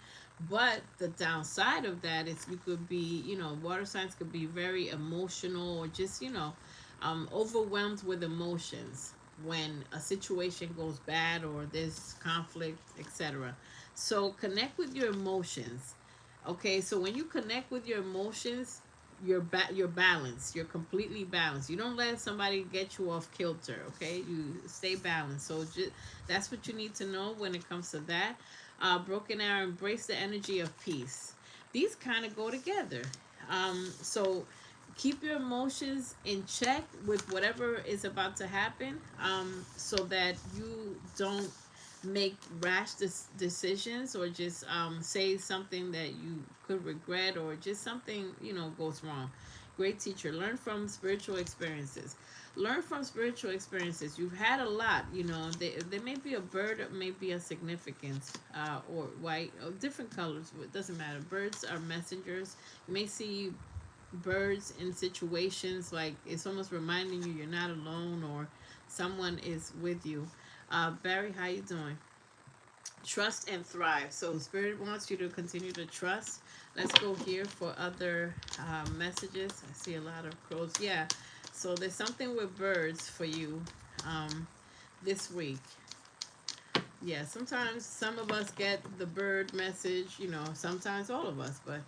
But the downside of that is you could be, water signs could be very emotional, or just, overwhelmed with emotions when a situation goes bad or there's conflict, etc. So connect with your emotions. Okay, so when you connect with your emotions, you're balanced. You're completely balanced. You don't let somebody get you off kilter. Okay, you stay balanced. So that's what you need to know when it comes to that. Broken arrow, embrace the energy of peace. These kind of go together. So keep your emotions in check with whatever is about to happen, so that you don't make rash decisions, or just say something that you could regret, or just something goes wrong. Great teacher. Learn from spiritual experiences. Learn from spiritual experiences. You've had a lot. There may be a bird, or maybe a significance, or white, or different colors. It doesn't matter. Birds are messengers. You may see birds in situations like it's almost reminding you you're not alone, or someone is with you. Barry, how you doing? Trust and thrive. So Spirit wants you to continue to trust. Let's go here for other messages. I see a lot of crows. Yeah. So there's something with birds for you this week. Yeah, sometimes some of us get the bird message, sometimes all of us, but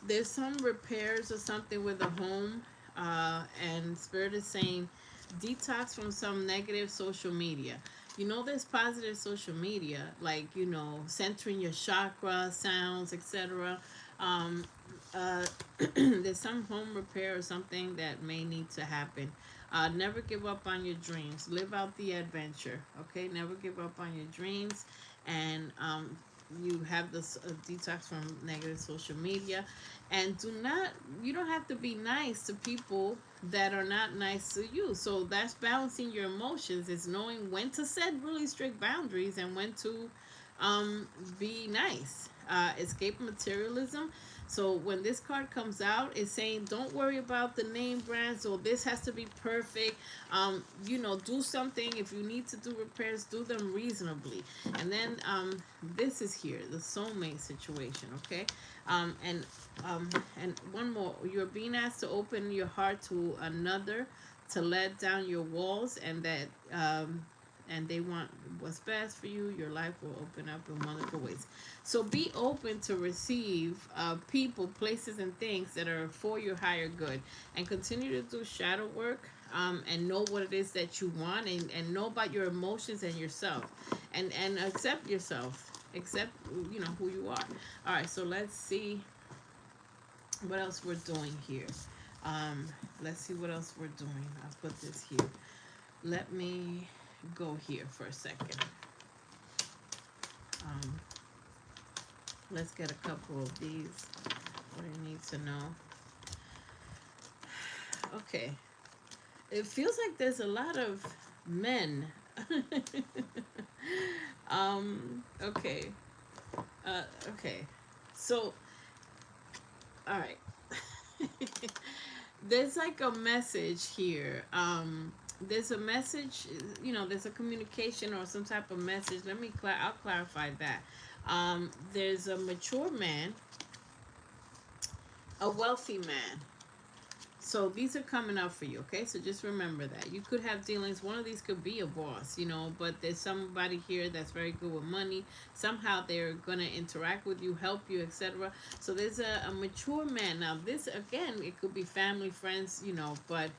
there's some repairs or something with the home, and Spirit is saying detox from some negative social media. There's positive social media, like centering your chakra, sounds, etc. um, there's some home repair or something that may need to happen. Never give up on your dreams. Live out the adventure. Okay, never give up on your dreams. And you have this detox from negative social media. And you don't have to be nice to people that are not nice to you. So that's balancing your emotions, is knowing when to set really strict boundaries and when to be nice. Escape materialism. So when this card comes out, it's saying don't worry about the name brands, or this has to be perfect. Do something. If you need to do repairs, do them reasonably. And then this is here, the soulmate situation. Okay, and one more. You're being asked to open your heart to another, to let down your walls, and that and they want what's best for you. Your life will open up in wonderful ways. So be open to receive people, places, and things that are for your higher good, and continue to do shadow work. And know what it is that you want, and know about your emotions and yourself, and accept yourself, accept, you know, who you are. All right, so let's see what else we're doing here. Let's see what else we're doing. I'll put this here. Let me go here for a second. Um, let's get a couple of these. What I need to know. Okay. It feels like there's a lot of men. Okay. Okay. So, all right. There's like a message here. There's a message, you know, there's a communication or some type of message. I'll clarify that. There's a mature man, a wealthy man. So these are coming up for you, okay? So just remember that. You could have dealings. One of these could be a boss, you know, but there's somebody here that's very good with money. Somehow they're going to interact with you, help you, etc. So there's a mature man. Now, this, again, it could be family, friends, you know, but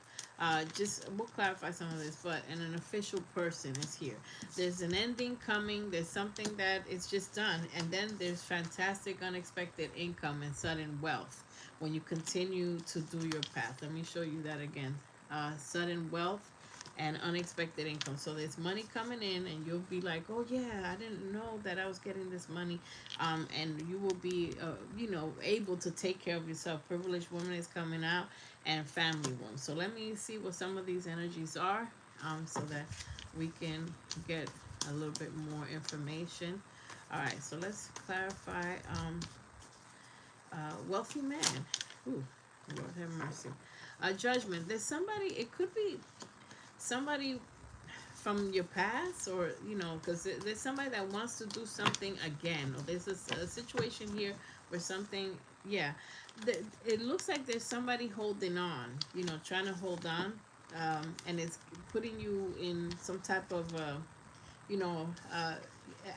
just we'll clarify some of this. But an official person is here. There's an ending coming. There's something that is just done. And then there's fantastic, unexpected income and sudden wealth when you continue to do your path. Let me show you that again. Sudden wealth and unexpected income. So there's money coming in, and you'll be like, oh yeah, I didn't know that I was getting this money. And you will be, you know, able to take care of yourself. Privileged woman is coming out, and family woman. So let me see what some of these energies are, so that we can get a little bit more information. All right, so let's clarify. Wealthy man. Ooh, Lord have mercy. Judgment. There's somebody, it could be somebody from your past, or, you know, because there's somebody that wants to do something again, or there's a situation here where something, yeah. It looks like there's somebody holding on, you know, trying to hold on, and it's putting you in some type of, you know,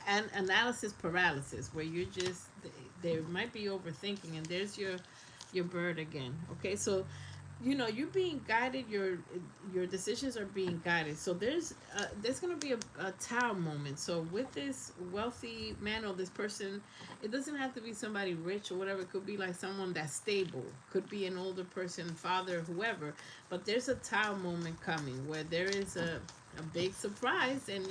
an analysis paralysis, where you're just, there might be overthinking, and there's your bird again. Okay, so you know you're being guided. Your decisions are being guided. So there's going to be a tower moment. So with this wealthy man or this person, it doesn't have to be somebody rich or whatever. It could be like someone that's stable. Could be an older person, father, whoever. But there's a tower moment coming where there is a big surprise, and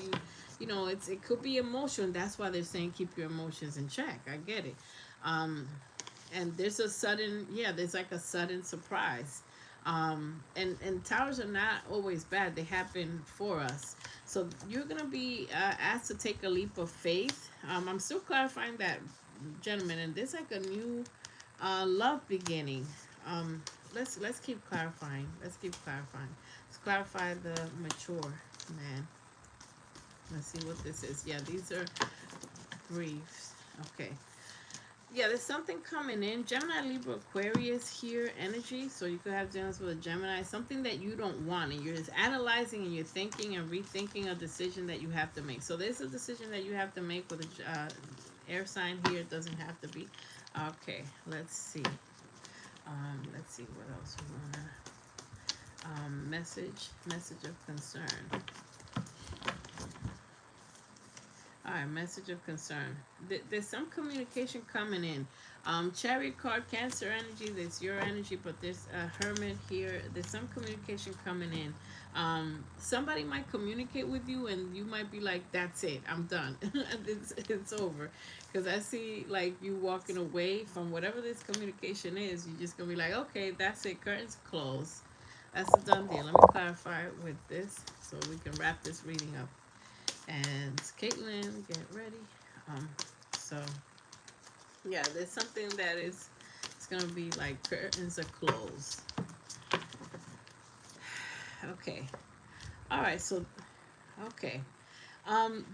you know, it could be emotion. That's why they're saying keep your emotions in check. I get it. And there's a sudden, yeah, there's like a sudden surprise. And towers are not always bad. They happen for us. So you're going to be asked to take a leap of faith. I'm still clarifying that, gentlemen, and there's like a new love beginning. Let's keep clarifying. Let's clarify the mature man. Let's see what this is. Yeah, these are briefs. Okay. Yeah, there's something coming in. Gemini, Libra, Aquarius here, energy. So you could have dealings with a Gemini. Something that you don't want. And you're just analyzing and you're thinking and rethinking a decision that you have to make. So there's a decision that you have to make with a air sign here. It doesn't have to be. Okay, let's see. Let's see what else we want to... message of concern. All right, message of concern. There's some communication coming in. Chariot card, Cancer energy. That's your energy, but there's a Hermit here. There's some communication coming in. Somebody might communicate with you, and you might be like, "That's it, I'm done. it's over." Because I see like you walking away from whatever this communication is. You're just gonna be like, "Okay, that's it. Curtains closed. That's a done deal." Let me clarify with this so we can wrap this reading up. And Caitlin, get ready. So yeah, there's something that it's gonna be like curtains are closed. Okay. All right. So okay.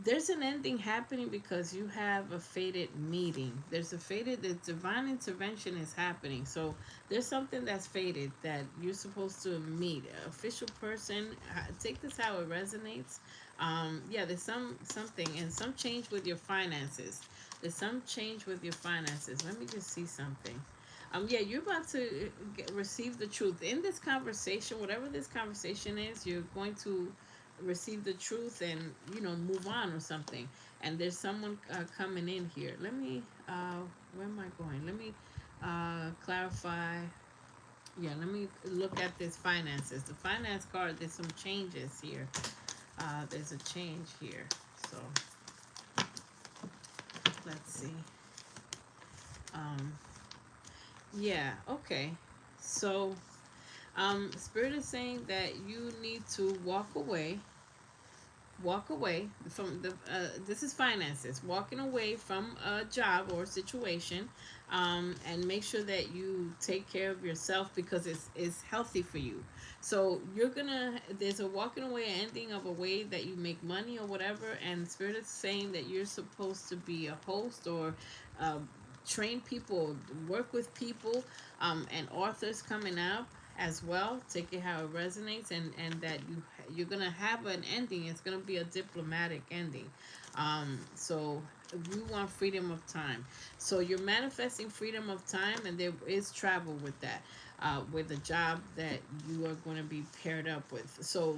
There's an ending happening because you have a fated meeting. The divine intervention is happening. So there's something that's fated that you're supposed to meet. An official person, take this how it resonates. Yeah, there's something and some change with your finances. There's some change with your finances. Let me just see something. Yeah, you're about to receive the truth in this conversation. Whatever this conversation is, you're going to receive the truth and move on or something. And there's someone coming in here. Let me. Where am I going? Let me clarify. Yeah, let me look at this finances. The finance card. There's some changes here. There's a change here. So let's see. Um, yeah. Okay. So Spirit is saying that you need to walk away from the this is finances, walking away from a job or situation, and make sure that you take care of yourself because it's healthy for you. So you're gonna there's a walking away, ending of a way that you make money or whatever, and Spirit is saying that you're supposed to be a host or uh, train people, work with people, and authors coming up as well. Take it how it resonates, and that you're gonna have an ending. It's gonna be a diplomatic ending. So you want freedom of time. So you're manifesting freedom of time, and there is travel with that. With a job that you are going to be paired up with. So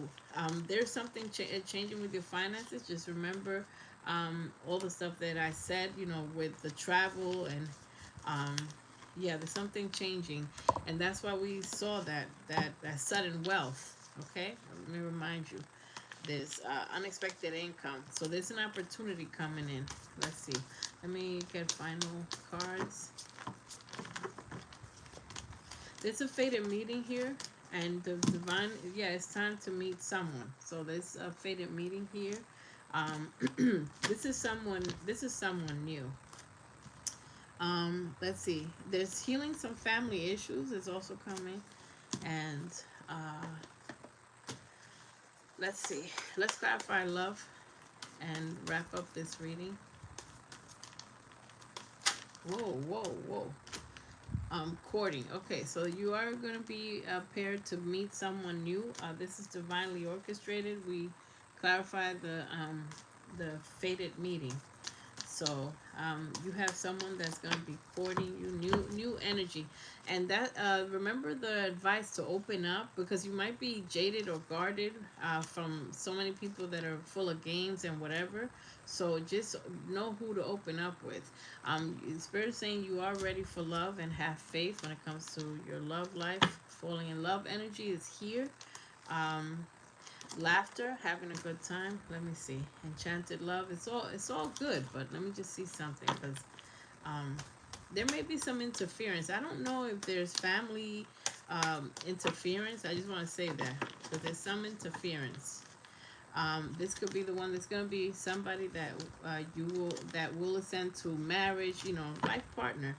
there's something changing with your finances. Just remember all the stuff that I said, with the travel and um, yeah, there's something changing, and that's why we saw that sudden wealth. Okay, let me remind you, there's unexpected income, so there's an opportunity coming in. Let's see. Let me get final cards. There's a fated meeting here, and the divine. Yeah, it's time to meet someone. So there's a fated meeting here. Um, this is someone. This is someone new. Let's see. There's healing some family issues is also coming, and uh, let's see. Let's clarify love and wrap up this reading. Whoa, whoa, whoa. Courting. Okay, so you are going to be paired to meet someone new. This is divinely orchestrated. We clarify the fated meeting. So you have someone that's going to be courting you, new energy, and that remember the advice to open up, because you might be jaded or guarded from so many people that are full of games and whatever. So just know who to open up with. Spirit is saying you are ready for love and have faith when it comes to your love life. Falling in love energy is here. Um, Laughter, having a good time. Let me see. Enchanted love. It's all good, but let me just see something, because um, there may be some interference. I don't know if there's family interference. I just want to say that, because there's some interference. This could be the one that's going to be somebody that will ascend to marriage. Life partner.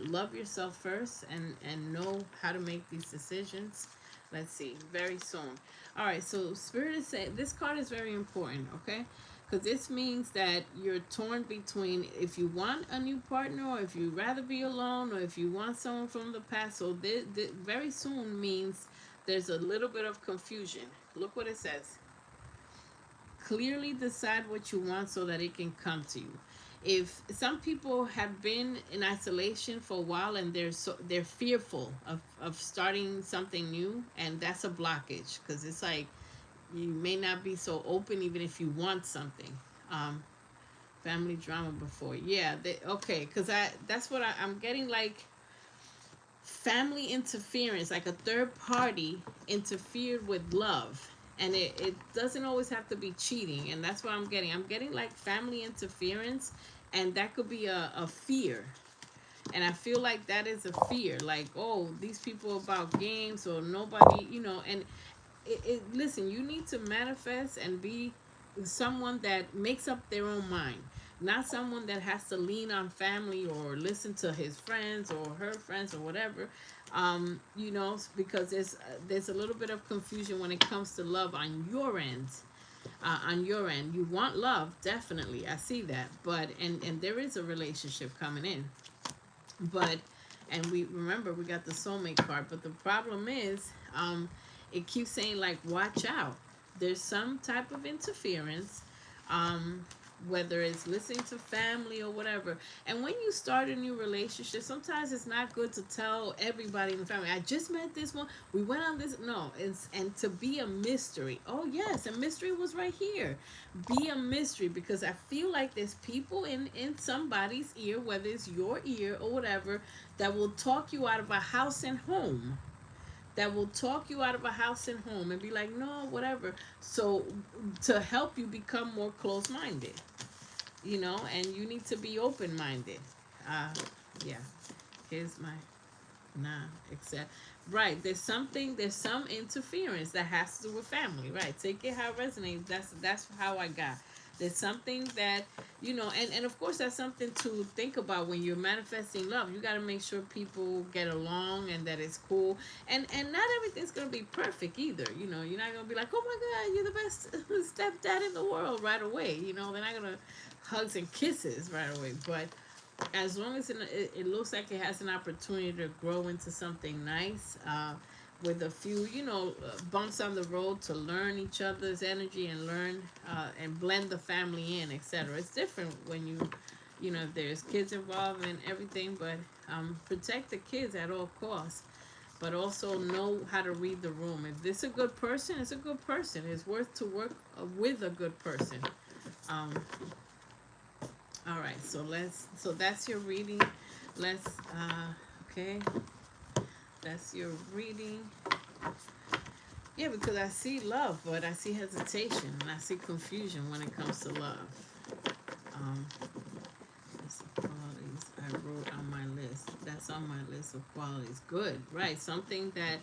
Love yourself first, and know how to make these decisions. Let's see. Very soon. All right. So Spirit is saying this card is very important. Okay. Because this means that you're torn between if you want a new partner, or if you rather be alone, or if you want someone from the past. So this very soon means there's a little bit of confusion. Look what it says. Clearly decide what you want so that it can come to you. If some people have been in isolation for a while, and they're fearful of starting something new, and that's a blockage, because it's like you may not be so open even if you want something. um Family drama before, yeah, okay, because that's what I'm getting, like family interference, like a third party interfered with love, and it doesn't always have to be cheating, and that's what I'm getting like family interference, and that could be a fear, and I feel like that is a fear, like, oh, these people about games, or nobody, and listen, you need to manifest and be someone that makes up their own mind, not someone that has to lean on family or listen to his friends or her friends or whatever. Because there's a little bit of confusion when it comes to love on your end. On your end, you want love, definitely, I see that, but and there is a relationship coming in, but and we remember we got the soulmate card, but the problem is it keeps saying, like, watch out, there's some type of interference, um, whether it's listening to family or whatever. And when you start a new relationship, sometimes it's not good to tell everybody in the family, I just met this one, we went on this. No, it's, and to be a mystery. Oh yes, a mystery was right here. Be a mystery, because I feel like there's people in somebody's ear, whether it's your ear or whatever, that will talk you out of a house and home, that will talk you out of a house and home and be like, no, whatever. So to help you become more close-minded, and you need to be open-minded. uh yeah, here's my nah, except, right, there's some interference that has to do with family, right? Take it how it resonates. That's how I got. There's something that, and of course that's something to think about when you're manifesting love. You got to make sure people get along and that it's cool, and not everything's gonna be perfect either. You're not gonna be like, oh my god, you're the best stepdad in the world right away. They're not gonna hugs and kisses right away, but as long as it looks like it has an opportunity to grow into something nice, with a few, bumps on the road, to learn each other's energy and learn, and blend the family in, etc. It's different when if there's kids involved and everything, but protect the kids at all costs. But also know how to read the room. If this is a good person, it's a good person. It's worth to work with a good person. Um, all right, so that's your reading. Let's okay, that's your reading. Yeah, because I see love, but I see hesitation and I see confusion when it comes to love. um that's the qualities I wrote on my list. That's on my list of qualities. Good, right? Something that,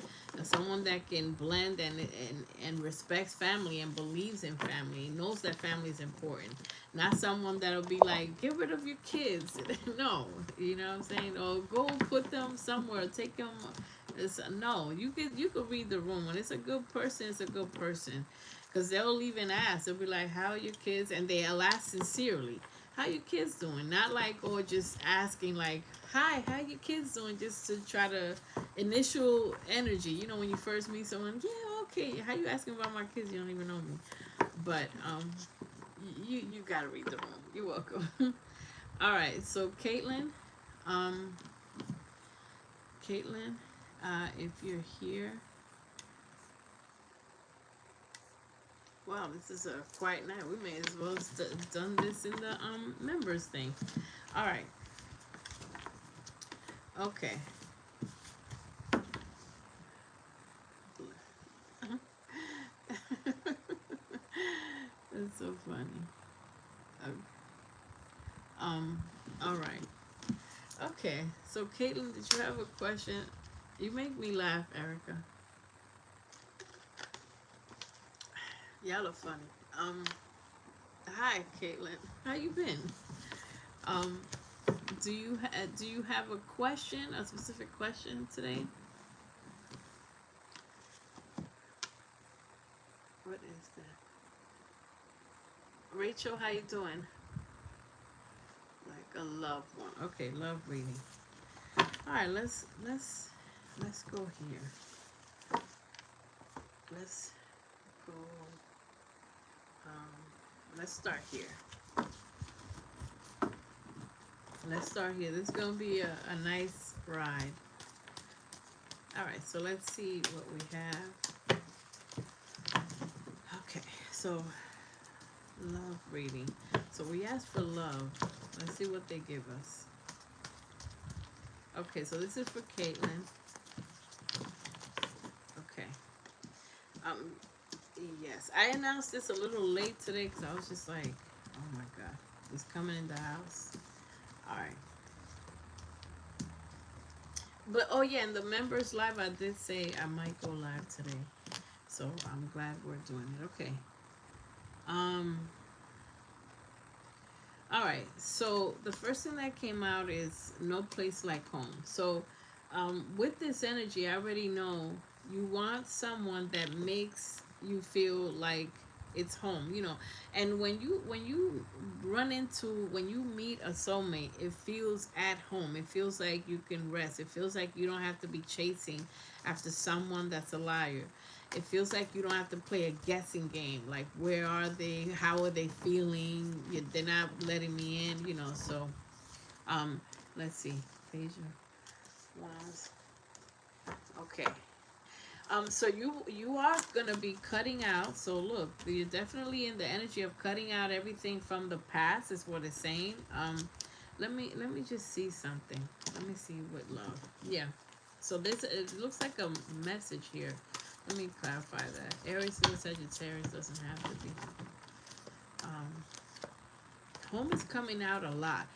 someone that can blend and respects family and believes in family, knows that family is important. Not someone that'll be like, get rid of your kids. No, you know what I'm saying? Or go put them somewhere, take them. No, you could read the room. When it's a good person, it's a good person, because they'll even ask. They'll be like, how are your kids? And they'll ask sincerely, how your kids doing? Not like, or just asking like, hi, how your kids doing? Just to try to initial energy. When you first meet someone, yeah, okay. How you asking about my kids? You don't even know me. But you gotta read the room. You're welcome. All right, so Caitlin, um, Caitlin, if you're here, wow, this is a quiet night. We may as well have done this in the members thing. All right, okay. That's so funny. Okay. All right. Okay. So, Caitlin, did you have a question? You make me laugh, Erica. Y'all are funny. Hi, Caitlin. How you been? Um, do you have a question, a specific question today? What is that? Rachel, how you doing? Like a loved one. Okay, love reading. All right, let's go here. Let's go. Let's start here. Let's start here. This is gonna be a nice ride. All right, so let's see what we have. Okay, so love reading. So we asked for love. Let's see what they give us. Okay, so this is for Caitlin. Okay. Yes, I announced this a little late today because I was just like, oh my god, it's coming in the house. All right. But oh yeah, in the members live, I did say I might go live today, so I'm glad we're doing it. Okay. All right. So the first thing that came out is no place like home. So, with this energy, I already know you want someone that makes you feel like it's home. And when you when you meet a soulmate, it feels at home. It feels like you can rest. It feels like you don't have to be chasing after someone that's a liar. It feels like you don't have to play a guessing game. Like, where are they? How are they feeling? They're not letting me in, you know. So, let's see. Page of Wands. Okay. So you are gonna be cutting out. So look, you're definitely in the energy of cutting out everything from the past. Is what it's saying. Let me just see something. Let me see what love. Yeah. So this, it looks like a message here. Let me clarify that. Aries and Sagittarius doesn't have to be. Um, Home is coming out a lot.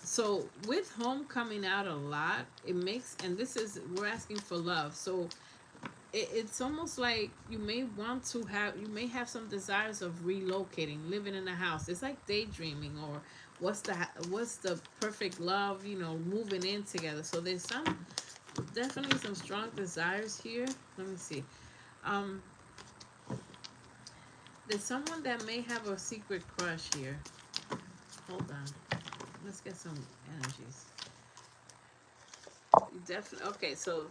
So with home coming out a lot, it makes, and this is, we're asking for love. So it's almost like you may have some desires of relocating, living in a house. It's like daydreaming, or what's the perfect love, you know, moving in together. So there's definitely some strong desires here. Let me see. Um, there's someone that may have a secret crush here. Hold on. Let's get some energies. Definitely. Okay, so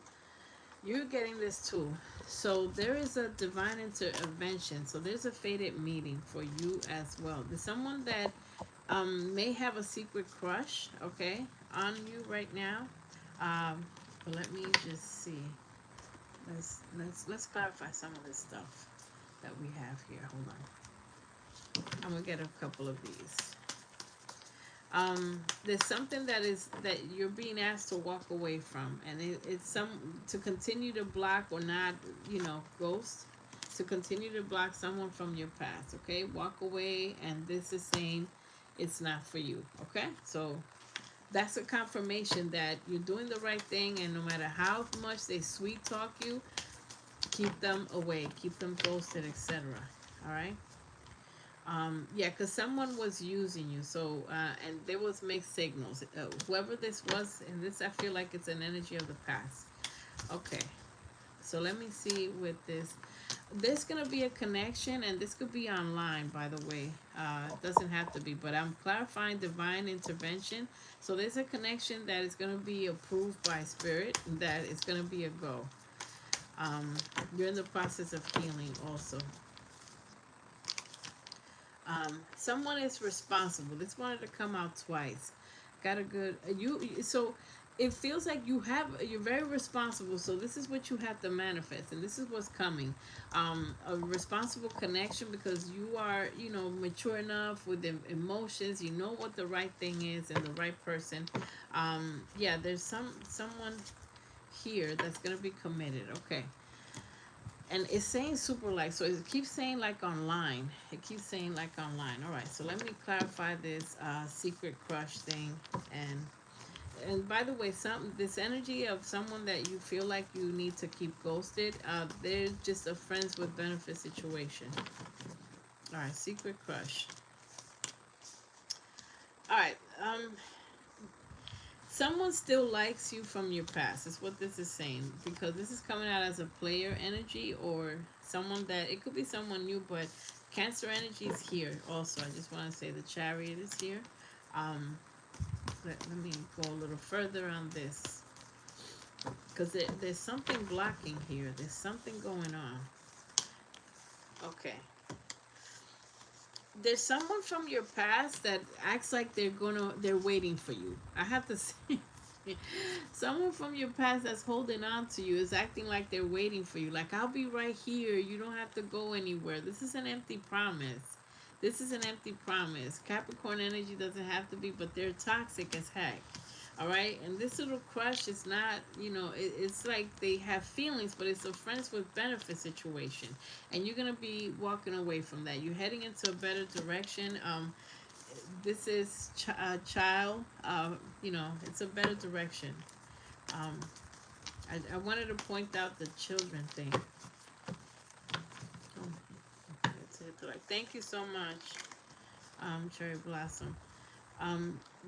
you're getting this too. So there is a divine intervention. So there's a fated meeting for you as well. There's someone that may have a secret crush, okay, on you right now. But let me just see. Let's clarify some of this stuff that we have here. Hold on. I'm gonna get a couple of these. There's something that you're being asked to walk away from, and it's to continue to block or not, you know, ghost, to continue to block someone from your past. Okay, walk away, and this is saying it's not for you. Okay, so that's a confirmation that you're doing the right thing, and no matter how much they sweet talk you, keep them away, keep them ghosted, etc. All right. Yeah, because someone was using you. So, and there was mixed signals. Whoever this was, and this, I feel like it's an energy of the past. Okay. So let me see with this. There's going to be a connection, and this could be online, by the way. It doesn't have to be, but I'm clarifying divine intervention. So there's a connection that is going to be approved by spirit, that it's going to be a go. You're in the process of healing also. Someone is responsible. This wanted to come out twice. Got a good so it feels like you're very responsible. So this is what you have to manifest, and this is what's coming. A responsible connection, because you are, you know, mature enough with the emotions. You know what the right thing is and the right person. Yeah, there's someone here that's gonna be committed. Okay. And it's saying super like, so it keeps saying like online. It keeps saying like online. All right, so let me clarify this secret crush thing. And by the way, this energy of someone that you feel like you need to keep ghosted, they're just a friends with benefit situation. All right, secret crush. All right, someone still likes you from your past is what this is saying, because this is coming out as a player energy, or someone that, it could be someone new, but Cancer energy is here also. I just want to say the Chariot is here. Let me go a little further on this, because there's something blocking here. There's something going on. Okay. There's someone from your past that acts like they're waiting for you. I have to say, someone from your past that's holding on to you is acting like they're waiting for you. Like, I'll be right here. You don't have to go anywhere. This is an empty promise. This is an empty promise. Capricorn energy doesn't have to be, but they're toxic as heck. All right, and this little crush is not, it's like they have feelings, but it's a friends with benefit situation, and you're gonna be walking away from that. You're heading into a better direction. This is child. It's a better direction. I wanted to point out the children thing. Thank you so much, Cherry Blossom.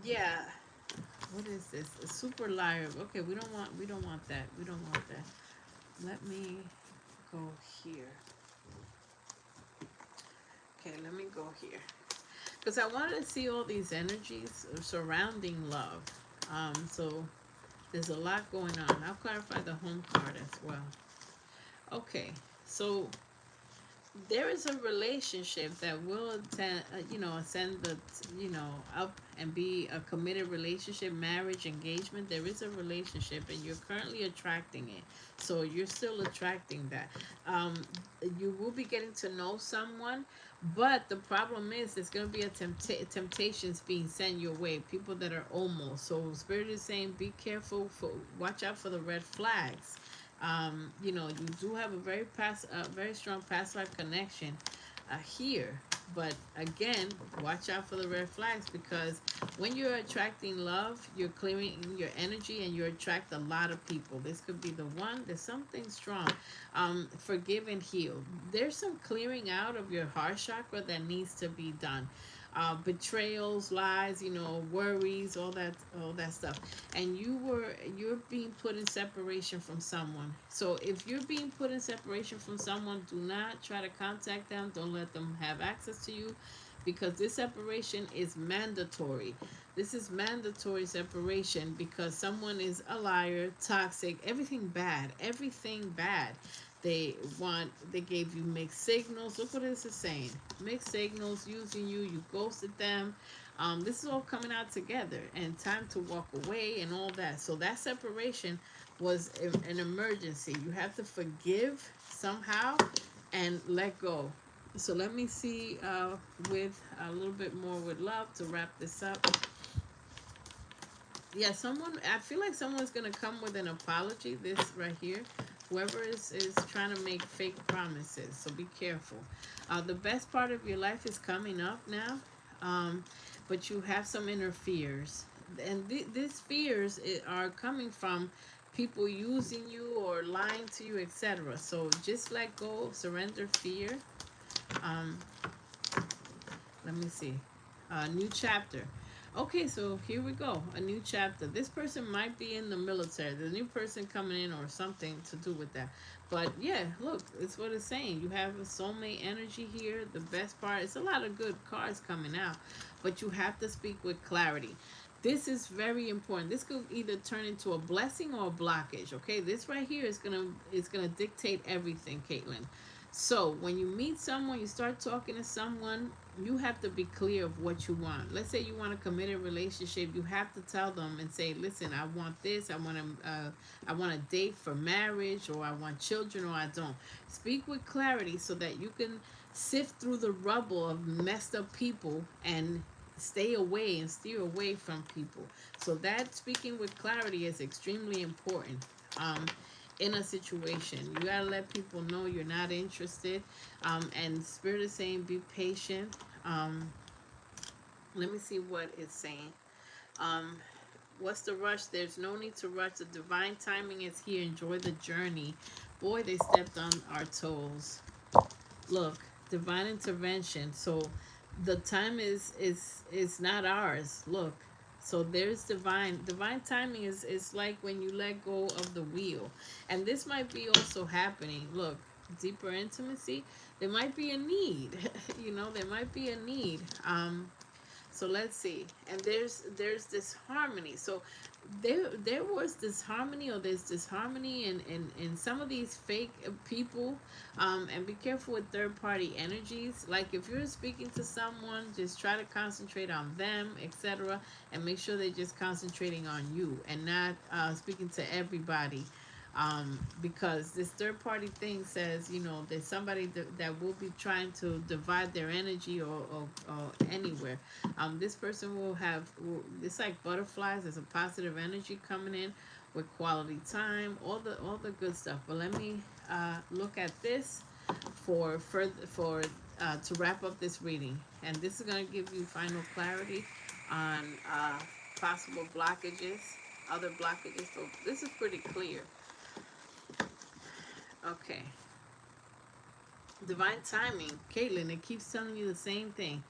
Yeah. What is this? A super liar. Okay, we don't want that. We don't want that. Let me go here. Okay, let me go here. Because I wanted to see all these energies surrounding love. So there's a lot going on. I'll clarify the home card as well. Okay, So there is a relationship that will ascend the, up and be a committed relationship, marriage, engagement. There is a relationship, and you're currently attracting it. So you're still attracting that. Um, you will be getting to know someone, but the problem is there's going to be a temptations being sent your way. People that are almost. So Spirit is saying, be careful. Watch out for the red flags. You do have a very strong past life connection here, but again, watch out for the red flags, because when you're attracting love, you're clearing your energy and you attract a lot of people. This could be the one. There's something strong. Forgive and heal. There's some clearing out of your heart chakra that needs to be done. Betrayals, lies, worries, all that stuff. And you're being put in separation from someone. So if you're being put in separation from someone, do not try to contact them. Don't let them have access to you, because this separation is mandatory. This is mandatory separation, because someone is a liar, toxic, everything bad. They gave you mixed signals. Look what this is saying. Mixed signals, using you, you ghosted them. This is all coming out together, and time to walk away and all that. So that separation was an emergency. You have to forgive somehow and let go. So let me see with a little bit more with love to wrap this up. Yeah, I feel like someone's going to come with an apology, this right here. Whoever is trying to make fake promises, so be careful. The best part of your life is coming up now, but you have some inner fears. And these fears are coming from people using you or lying to you, etc. So just let go, surrender fear. Um, Let me see. New chapter. Okay, so here we go. A new chapter. This person might be in the military. The new person coming in or something to do with that. But yeah, look, it's what it's saying. You have a soulmate energy here. The best part, it's a lot of good cards coming out. But you have to speak with clarity. This is very important. This could either turn into a blessing or a blockage. Okay, this right here is gonna dictate everything, Caitlin. So when you meet someone, you start talking to someone, you have to be clear of what you want. Let's say you want a committed relationship, you have to tell them and say, "Listen, I want this. I want a date for marriage, or I want children, or I don't." Speak with clarity so that you can sift through the rubble of messed up people and stay away and steer away from people. So that speaking with clarity is extremely important. In a situation, you gotta let people know you're not interested. And Spirit is saying, be patient. Let me see what it's saying. um, what's the rush? There's no need to rush. The divine timing is here. Enjoy the journey. Boy, they stepped on our toes. Look, divine intervention. So the time is not ours. Look, so there's divine timing is like when you let go of the wheel. And this might be also happening. Look, deeper intimacy, there might be a need. There might be a need. So let's see. And there's this harmony. So there was this harmony, or there's this harmony in some of these fake people. And be careful with third party energies. Like if you're speaking to someone, just try to concentrate on them, etc. And make sure they're just concentrating on you and not speaking to everybody. Because this third party thing says, there's somebody that will be trying to divide their energy, or anywhere. This person it's like butterflies. There's a positive energy coming in with quality time, all the good stuff. But let me look at this to wrap up this reading, and this is going to give you final clarity on possible blockages, other blockages. So this is pretty clear. Okay. Divine timing, Caitlin, it keeps telling you the same thing.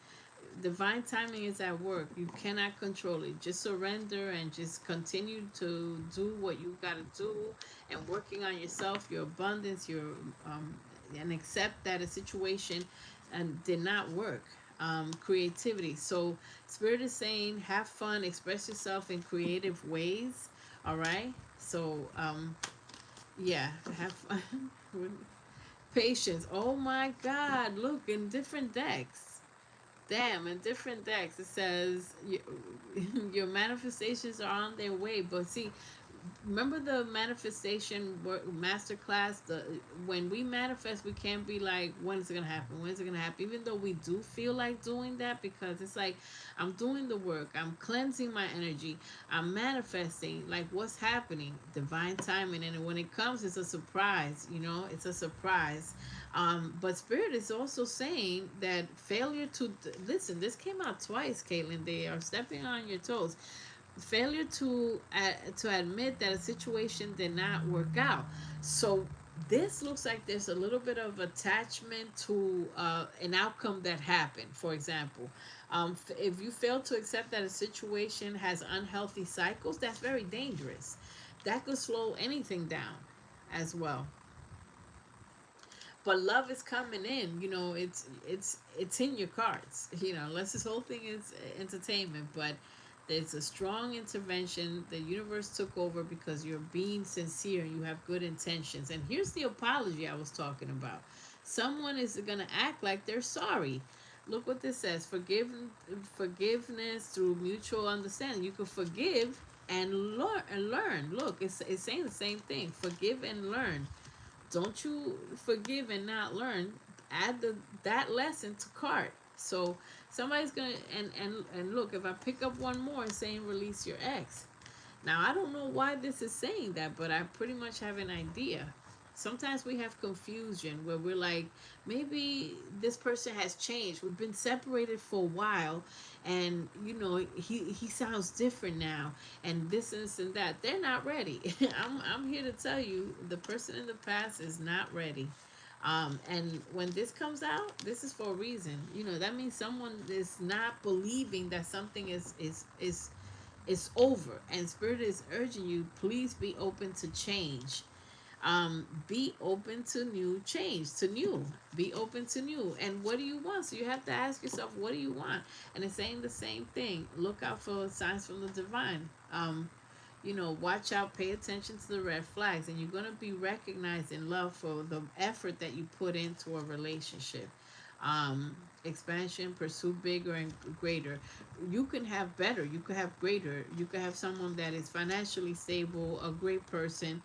Divine timing is at work. You cannot control it. Just surrender and just continue to do what you got to do, and working on yourself, your abundance, and accept that a situation did not work. Creativity. So Spirit is saying, have fun, express yourself in creative ways. All right. So yeah, have fun. Patience. Oh my God. Look, in different decks. Damn, in different decks it says your manifestations are on their way. But see, remember the manifestation master class, the when we manifest we can't be like, when is it gonna happen, when is it gonna happen, even though we do feel like doing that, because it's like, I'm doing the work, I'm cleansing my energy, I'm manifesting, like what's happening, divine timing, and when it comes it's a surprise, it's a surprise. But spirit is also saying that failure to listen, this came out twice, Caitlin, they are stepping on your toes. Failure to admit that a situation did not work out. So this looks like there's a little bit of attachment to an outcome that happened. For example, if you fail to accept that a situation has unhealthy cycles, that's very dangerous. That could slow anything down as well. But love is coming in, it's in your cards, unless this whole thing is entertainment. But there's a strong intervention. The universe took over because you're being sincere and you have good intentions. And here's the apology I was talking about. Someone is going to act like they're sorry. Look what this says. Forgiveness through mutual understanding. You can forgive and learn. Look, it's saying the same thing. Forgive and learn. Don't you forgive and not learn. Add that lesson to cart. So somebody's gonna, and look, if I pick up one more saying release your ex. Now I don't know why this is saying that, but I pretty much have an idea. Sometimes we have confusion where we're like, maybe this person has changed. We've been separated for a while, and he sounds different now, and this and that. They're not ready. I'm here to tell you, the person in the past is not ready. And when this comes out, this is for a reason. That means someone is not believing that something is over, and spirit is urging you, please be open to change. Be open to new change, to new. Be open to new. And what do you want? So you have to ask yourself, what do you want? And it's saying the same thing. Look out for signs from the divine. Watch out, pay attention to the red flags, and you're going to be recognized in love for the effort that you put into a relationship. Expansion, pursue bigger and greater. You can have better, you could have greater, you could have someone that is financially stable, a great person.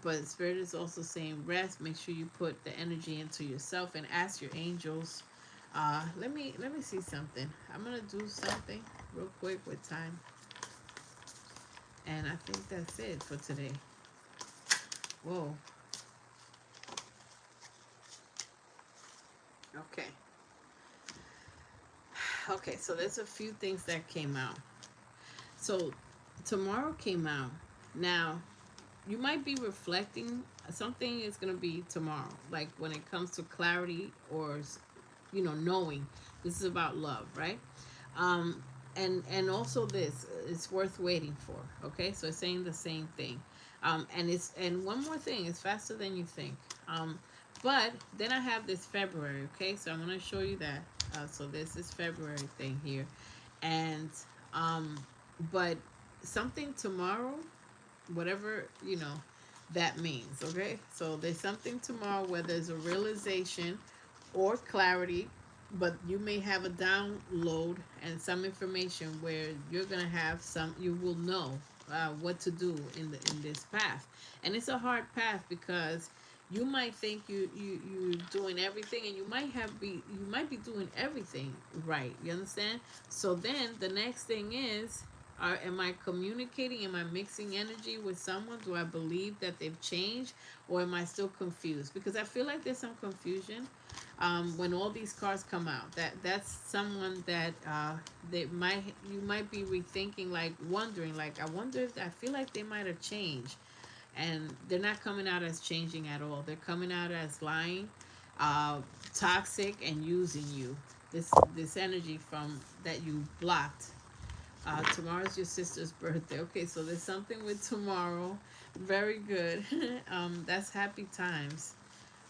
But spirit is also saying rest. Make sure you put the energy into yourself and ask your angels. Let me see something. I'm gonna do something real quick with time, and I think that's it for today. Whoa. Okay. Okay. So there's a few things that came out. So tomorrow came out. Now you might be reflecting. Something is going to be tomorrow, like when it comes to clarity, or knowing this is about love, right? um and also this is worth waiting for. Okay, so it's saying the same thing. And one more thing, it's faster than you think. But then I have this February. Okay, so I'm going to show you that. So this is February thing here. And but something tomorrow, whatever that means. Okay, so there's something tomorrow where there's a realization or clarity, but you may have a download and some information where you're gonna have some, you will know what to do in this path. And it's a hard path because you might think you're doing everything, and you might be doing everything right. You understand? So then the next thing is, am I communicating? Am I mixing energy with someone? Do I believe that they've changed, or am I still confused? Because I feel like there's some confusion when all these cards come out. That's someone that you might be rethinking, like wondering, like, I wonder if, I feel like they might have changed, and they're not coming out as changing at all. They're coming out as lying, toxic, and using you. This energy from that you blocked. Tomorrow's your sister's birthday. Okay, so there's something with tomorrow. Very good. That's happy times.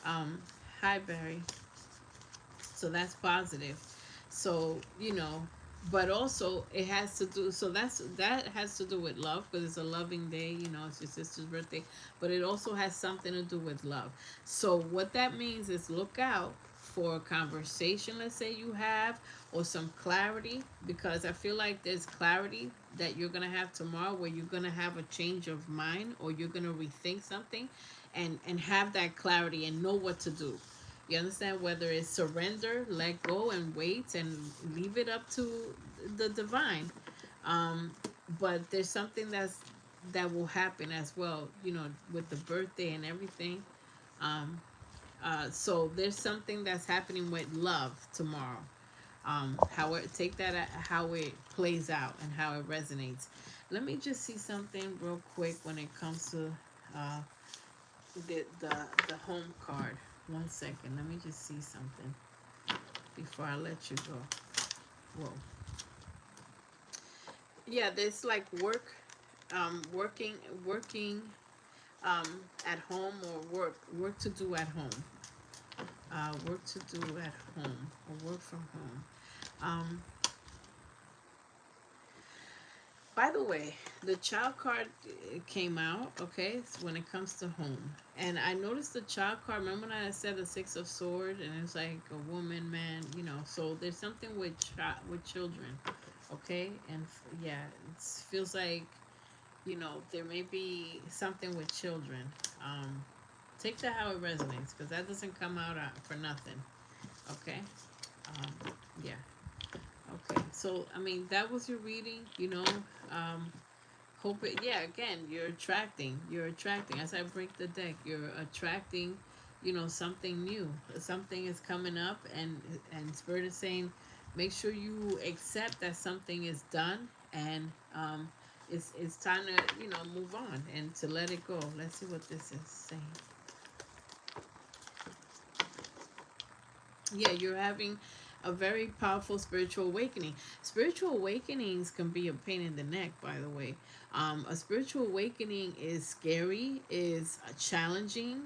Hi, Barry. So that's positive. So, but also it has to do, so that has to do with love, because it's a loving day, you know, it's your sister's birthday, but it also has something to do with love. So what that means is look out for a conversation, let's say you have, or some clarity, because I feel like there's clarity that you're gonna have tomorrow, where you're gonna have a change of mind, or you're gonna rethink something, and have that clarity and know what to do. You understand? Whether it's surrender, let go, and wait, and leave it up to the divine. Um, but there's something that will happen as well. You know, with the birthday and everything. Um, so there's something that's happening with love tomorrow. How it take that how it plays out and how it resonates. Let me just see something real quick when it comes to uh, the home card. One second. Let me just see something before I let you go. Whoa. Yeah, there's like working at home, or work to do at home. Work to do at home, or work from home. Um, by the way, the child card came out, okay, when it comes to home. And I noticed the child card, remember when I said the Six of Swords, and it's like a woman, man, you know, so there's something with with children, okay? And yeah, it feels like, you know, there may be something with children. Um, take that how it resonates, because that doesn't come out for nothing, okay? Yeah, okay. So, I mean, that was your reading, you know. Um, Hope it, yeah, again, you're attracting. As I break the deck, you're attracting, you know, something new. Something is coming up, and Spirit is saying, make sure you accept that something is done, and it's time to, you know, move on and to let it go. Let's see what this is saying. Yeah, you're having a very powerful spiritual awakening. Spiritual awakenings can be a pain in the neck, by the way. A spiritual awakening is scary, is challenging.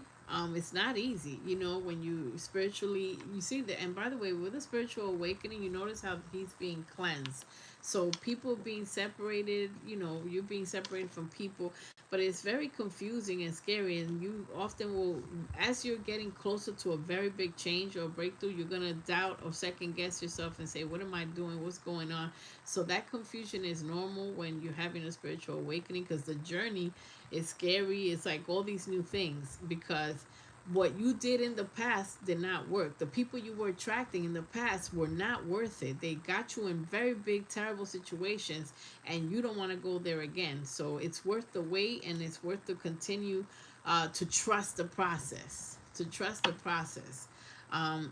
It's not easy, you know, when you spiritually, you see that. And by the way, with a spiritual awakening, you notice how he's being cleansed. So people being separated, you know, you're being separated from people, but it's very confusing and scary, and you often will, as you're getting closer to a very big change or breakthrough, you're going to doubt or second guess yourself and say, what am I doing, what's going on? So that confusion is normal when you're having a spiritual awakening, because the journey is scary. It's like all these new things, because what you did in the past did not work. The people you were attracting in the past were not worth it. They got you in very big, terrible situations, and you don't want to go there again. So it's worth the wait, and it's worth to continue to trust the process. To trust the process.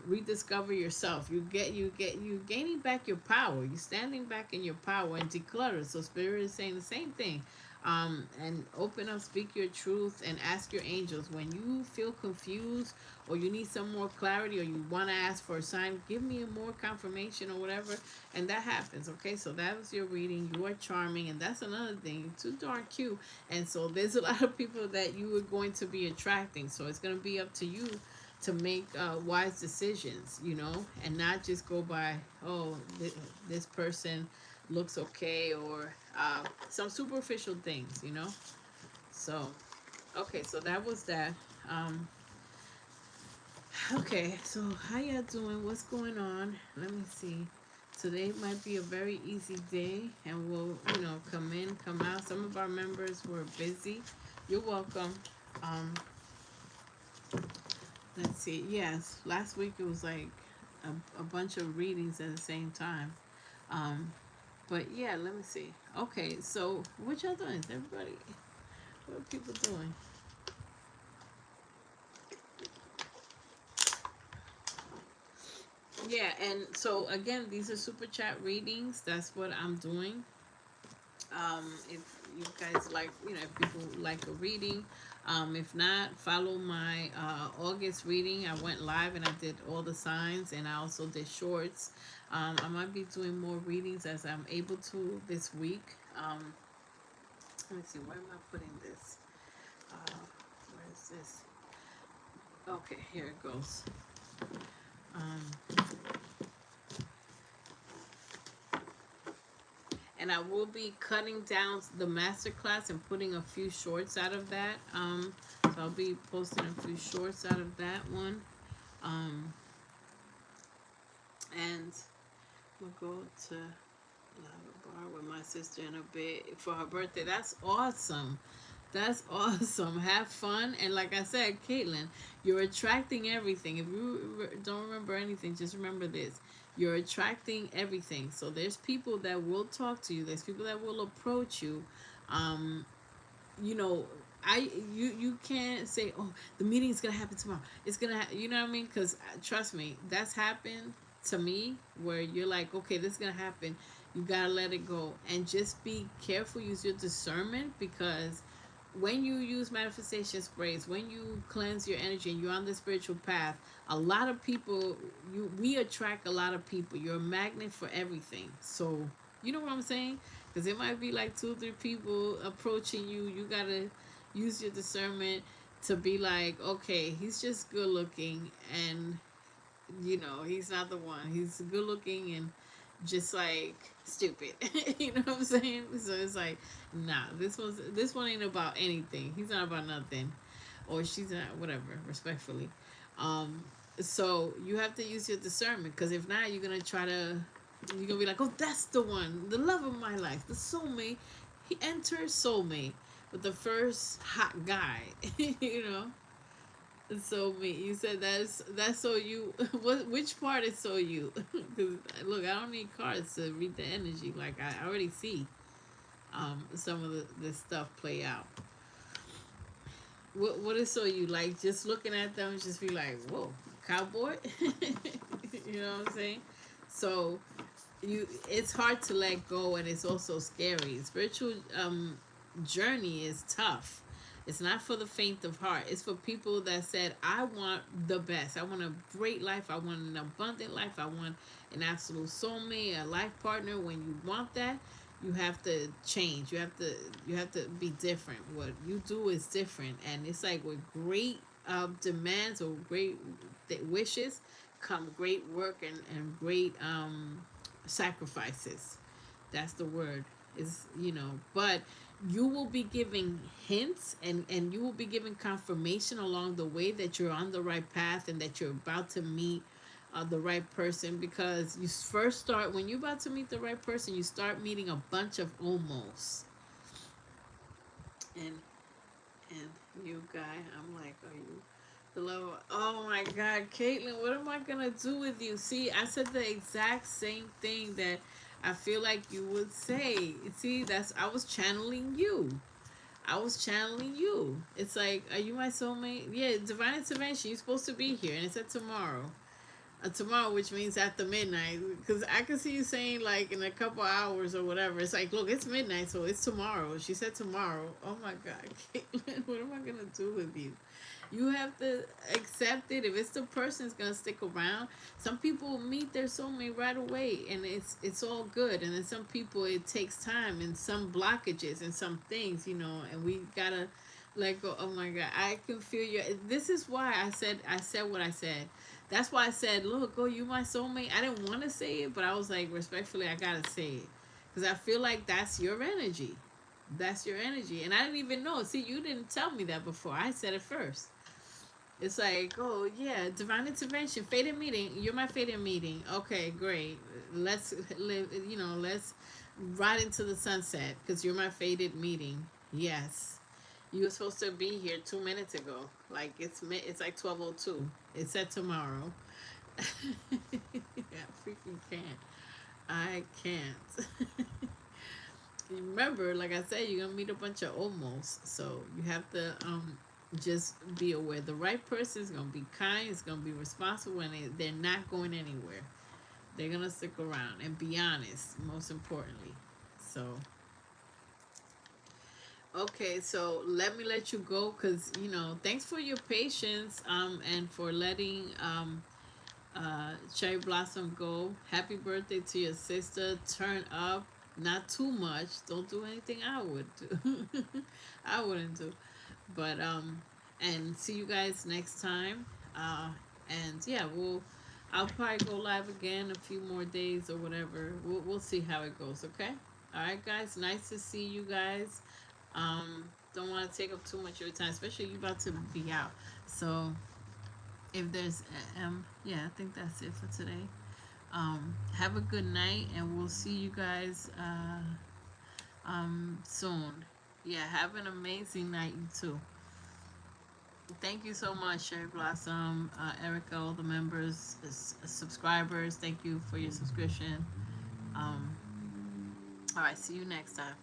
Rediscover yourself. You gaining back your power. You standing back in your power, and declutter. So Spirit is saying the same thing. And open up, speak your truth, and ask your angels when you feel confused, or you need some more clarity, or you want to ask for a sign. Give me a more confirmation or whatever, and that happens. Okay, so that was your reading. You are charming, and that's another thing. You're too darn cute, and so there's a lot of people that you are going to be attracting. So it's going to be up to you to make wise decisions, you know, and not just go by, oh, this person looks okay, or some superficial things, you know. So, okay, so that was that. Um, okay, so how y'all doing? What's going on? Let me see. Today might be a very easy day, and we'll, you know, come in, come out. Some of our members were busy. You're welcome. Um, let's see. Yes, last week it was like a bunch of readings at the same time. Um, but yeah, let me see. Okay, so what y'all doing? Everybody, what are people doing? Yeah, and so again, these are super chat readings. That's what I'm doing. If you guys like, you know, if people like a reading, if not, follow my August reading. I went live and I did all the signs, and I also did shorts. I might be doing more readings as I'm able to this week. Let me see, where am I putting this? Where is this? Okay, here it goes. Um, and I will be cutting down the masterclass and putting a few shorts out of that. So I'll be posting a few shorts out of that one. Um, and we'll go to a bar with my sister in a bit for her birthday. That's awesome. That's awesome. Have fun. And like I said, Caitlin, you're attracting everything. If you don't remember anything, just remember this. You're attracting everything. So there's people that will talk to you. There's people that will approach you. Um, you know, you can't say, oh, the meeting's gonna happen tomorrow. It's gonna you know what I mean? Because trust me, that's happened to me where you're like, okay, this is gonna happen. You gotta let it go and just be careful. Use your discernment, because when you use manifestation sprays, when you cleanse your energy and you're on the spiritual path, a lot of people, we attract a lot of people. You're a magnet for everything. So you know what I'm saying? Because it might be like 2 or 3 people approaching you. You gotta use your discernment to be like, okay, he's just good looking, and he's not the one. He's good looking and just like stupid. You know what I'm saying? So it's like, nah, this one ain't about anything. He's not about nothing, or she's not, whatever. Respectfully, um, so you have to use your discernment, because if not, you're gonna be like, oh, that's the one, the love of my life, the soulmate. He enters soulmate with the first hot guy. you know. So me, you said that's so you. What? Which part is so you? Because look, I don't need cards to read the energy. Like I already see some of the stuff play out. What is so you? Like just looking at them, just be like, whoa, cowboy. You know what I'm saying? So it's hard to let go, and it's also scary. Spiritual journey is tough. It's not for the faint of heart. It's for people that said, I want the best. I want a great life. I want an abundant life. I want an absolute soulmate, a life partner. When you want that, you have to change. You have to be different. What you do is different. And it's like with great demands or great wishes come great work and great sacrifices. That's the word. But you will be giving hints, and you will be giving confirmation along the way that you're on the right path and that you're about to meet the right person, because you first start, when you're about to meet the right person, you start meeting a bunch of almost. And and you guy, I'm like, are you the love? Oh my God, Caitlin, what am I gonna do with you? See, I said the exact same thing that I feel like you would say. See, I was channeling you. I was channeling you. It's like, are you my soulmate? Yeah, divine intervention. You're supposed to be here, and it said tomorrow. Tomorrow, which means after midnight, because I can see you saying like in a couple hours or whatever. It's like, look, it's midnight, so it's tomorrow. She said tomorrow. Oh my God, Caitlin, what am I gonna do with you? You have to accept it. If it's the person that's gonna stick around, some people meet their soulmate right away, and it's all good. And then some people, it takes time, and some blockages, and some things, and we gotta let go. Oh my God, I can feel you. This is why I said what I said. That's why I said, look, oh, you my soulmate. I didn't want to say it, but I was like, respectfully, I gotta say it, because I feel like that's your energy. That's your energy, and I didn't even know. See, you didn't tell me that before. I said it first. It's like, oh yeah, divine intervention, fated meeting. You're my fated meeting. Okay, great. Let's live. Let's ride into the sunset, because you're my fated meeting. Yes, you were supposed to be here 2 minutes ago. Like it's like 12:02. It said tomorrow. I freaking can't. I can't. Remember, like I said, you're gonna meet a bunch of almost. So you have to just be aware. The right person is gonna be kind. Is gonna be responsible, and they're not going anywhere. They're gonna stick around and be honest. Most importantly. So okay, so let you go, because thanks for your patience and for letting Cherry Blossom go. Happy birthday to your sister. Turn up, not too much. Don't do anything I would do. I wouldn't do. But and see you guys next time. And yeah, I'll probably go live again a few more days or whatever. We'll see how it goes. Okay. All right, guys. Nice to see you guys. Don't want to take up too much of your time, especially you about to be out. So if there's yeah, I think that's it for today. Have a good night, and we'll see you guys soon. Yeah, have an amazing night, you too. Thank you so much, Cherry Blossom, Erica, all the members, subscribers. Thank you for your subscription. Um, all right, see you next time.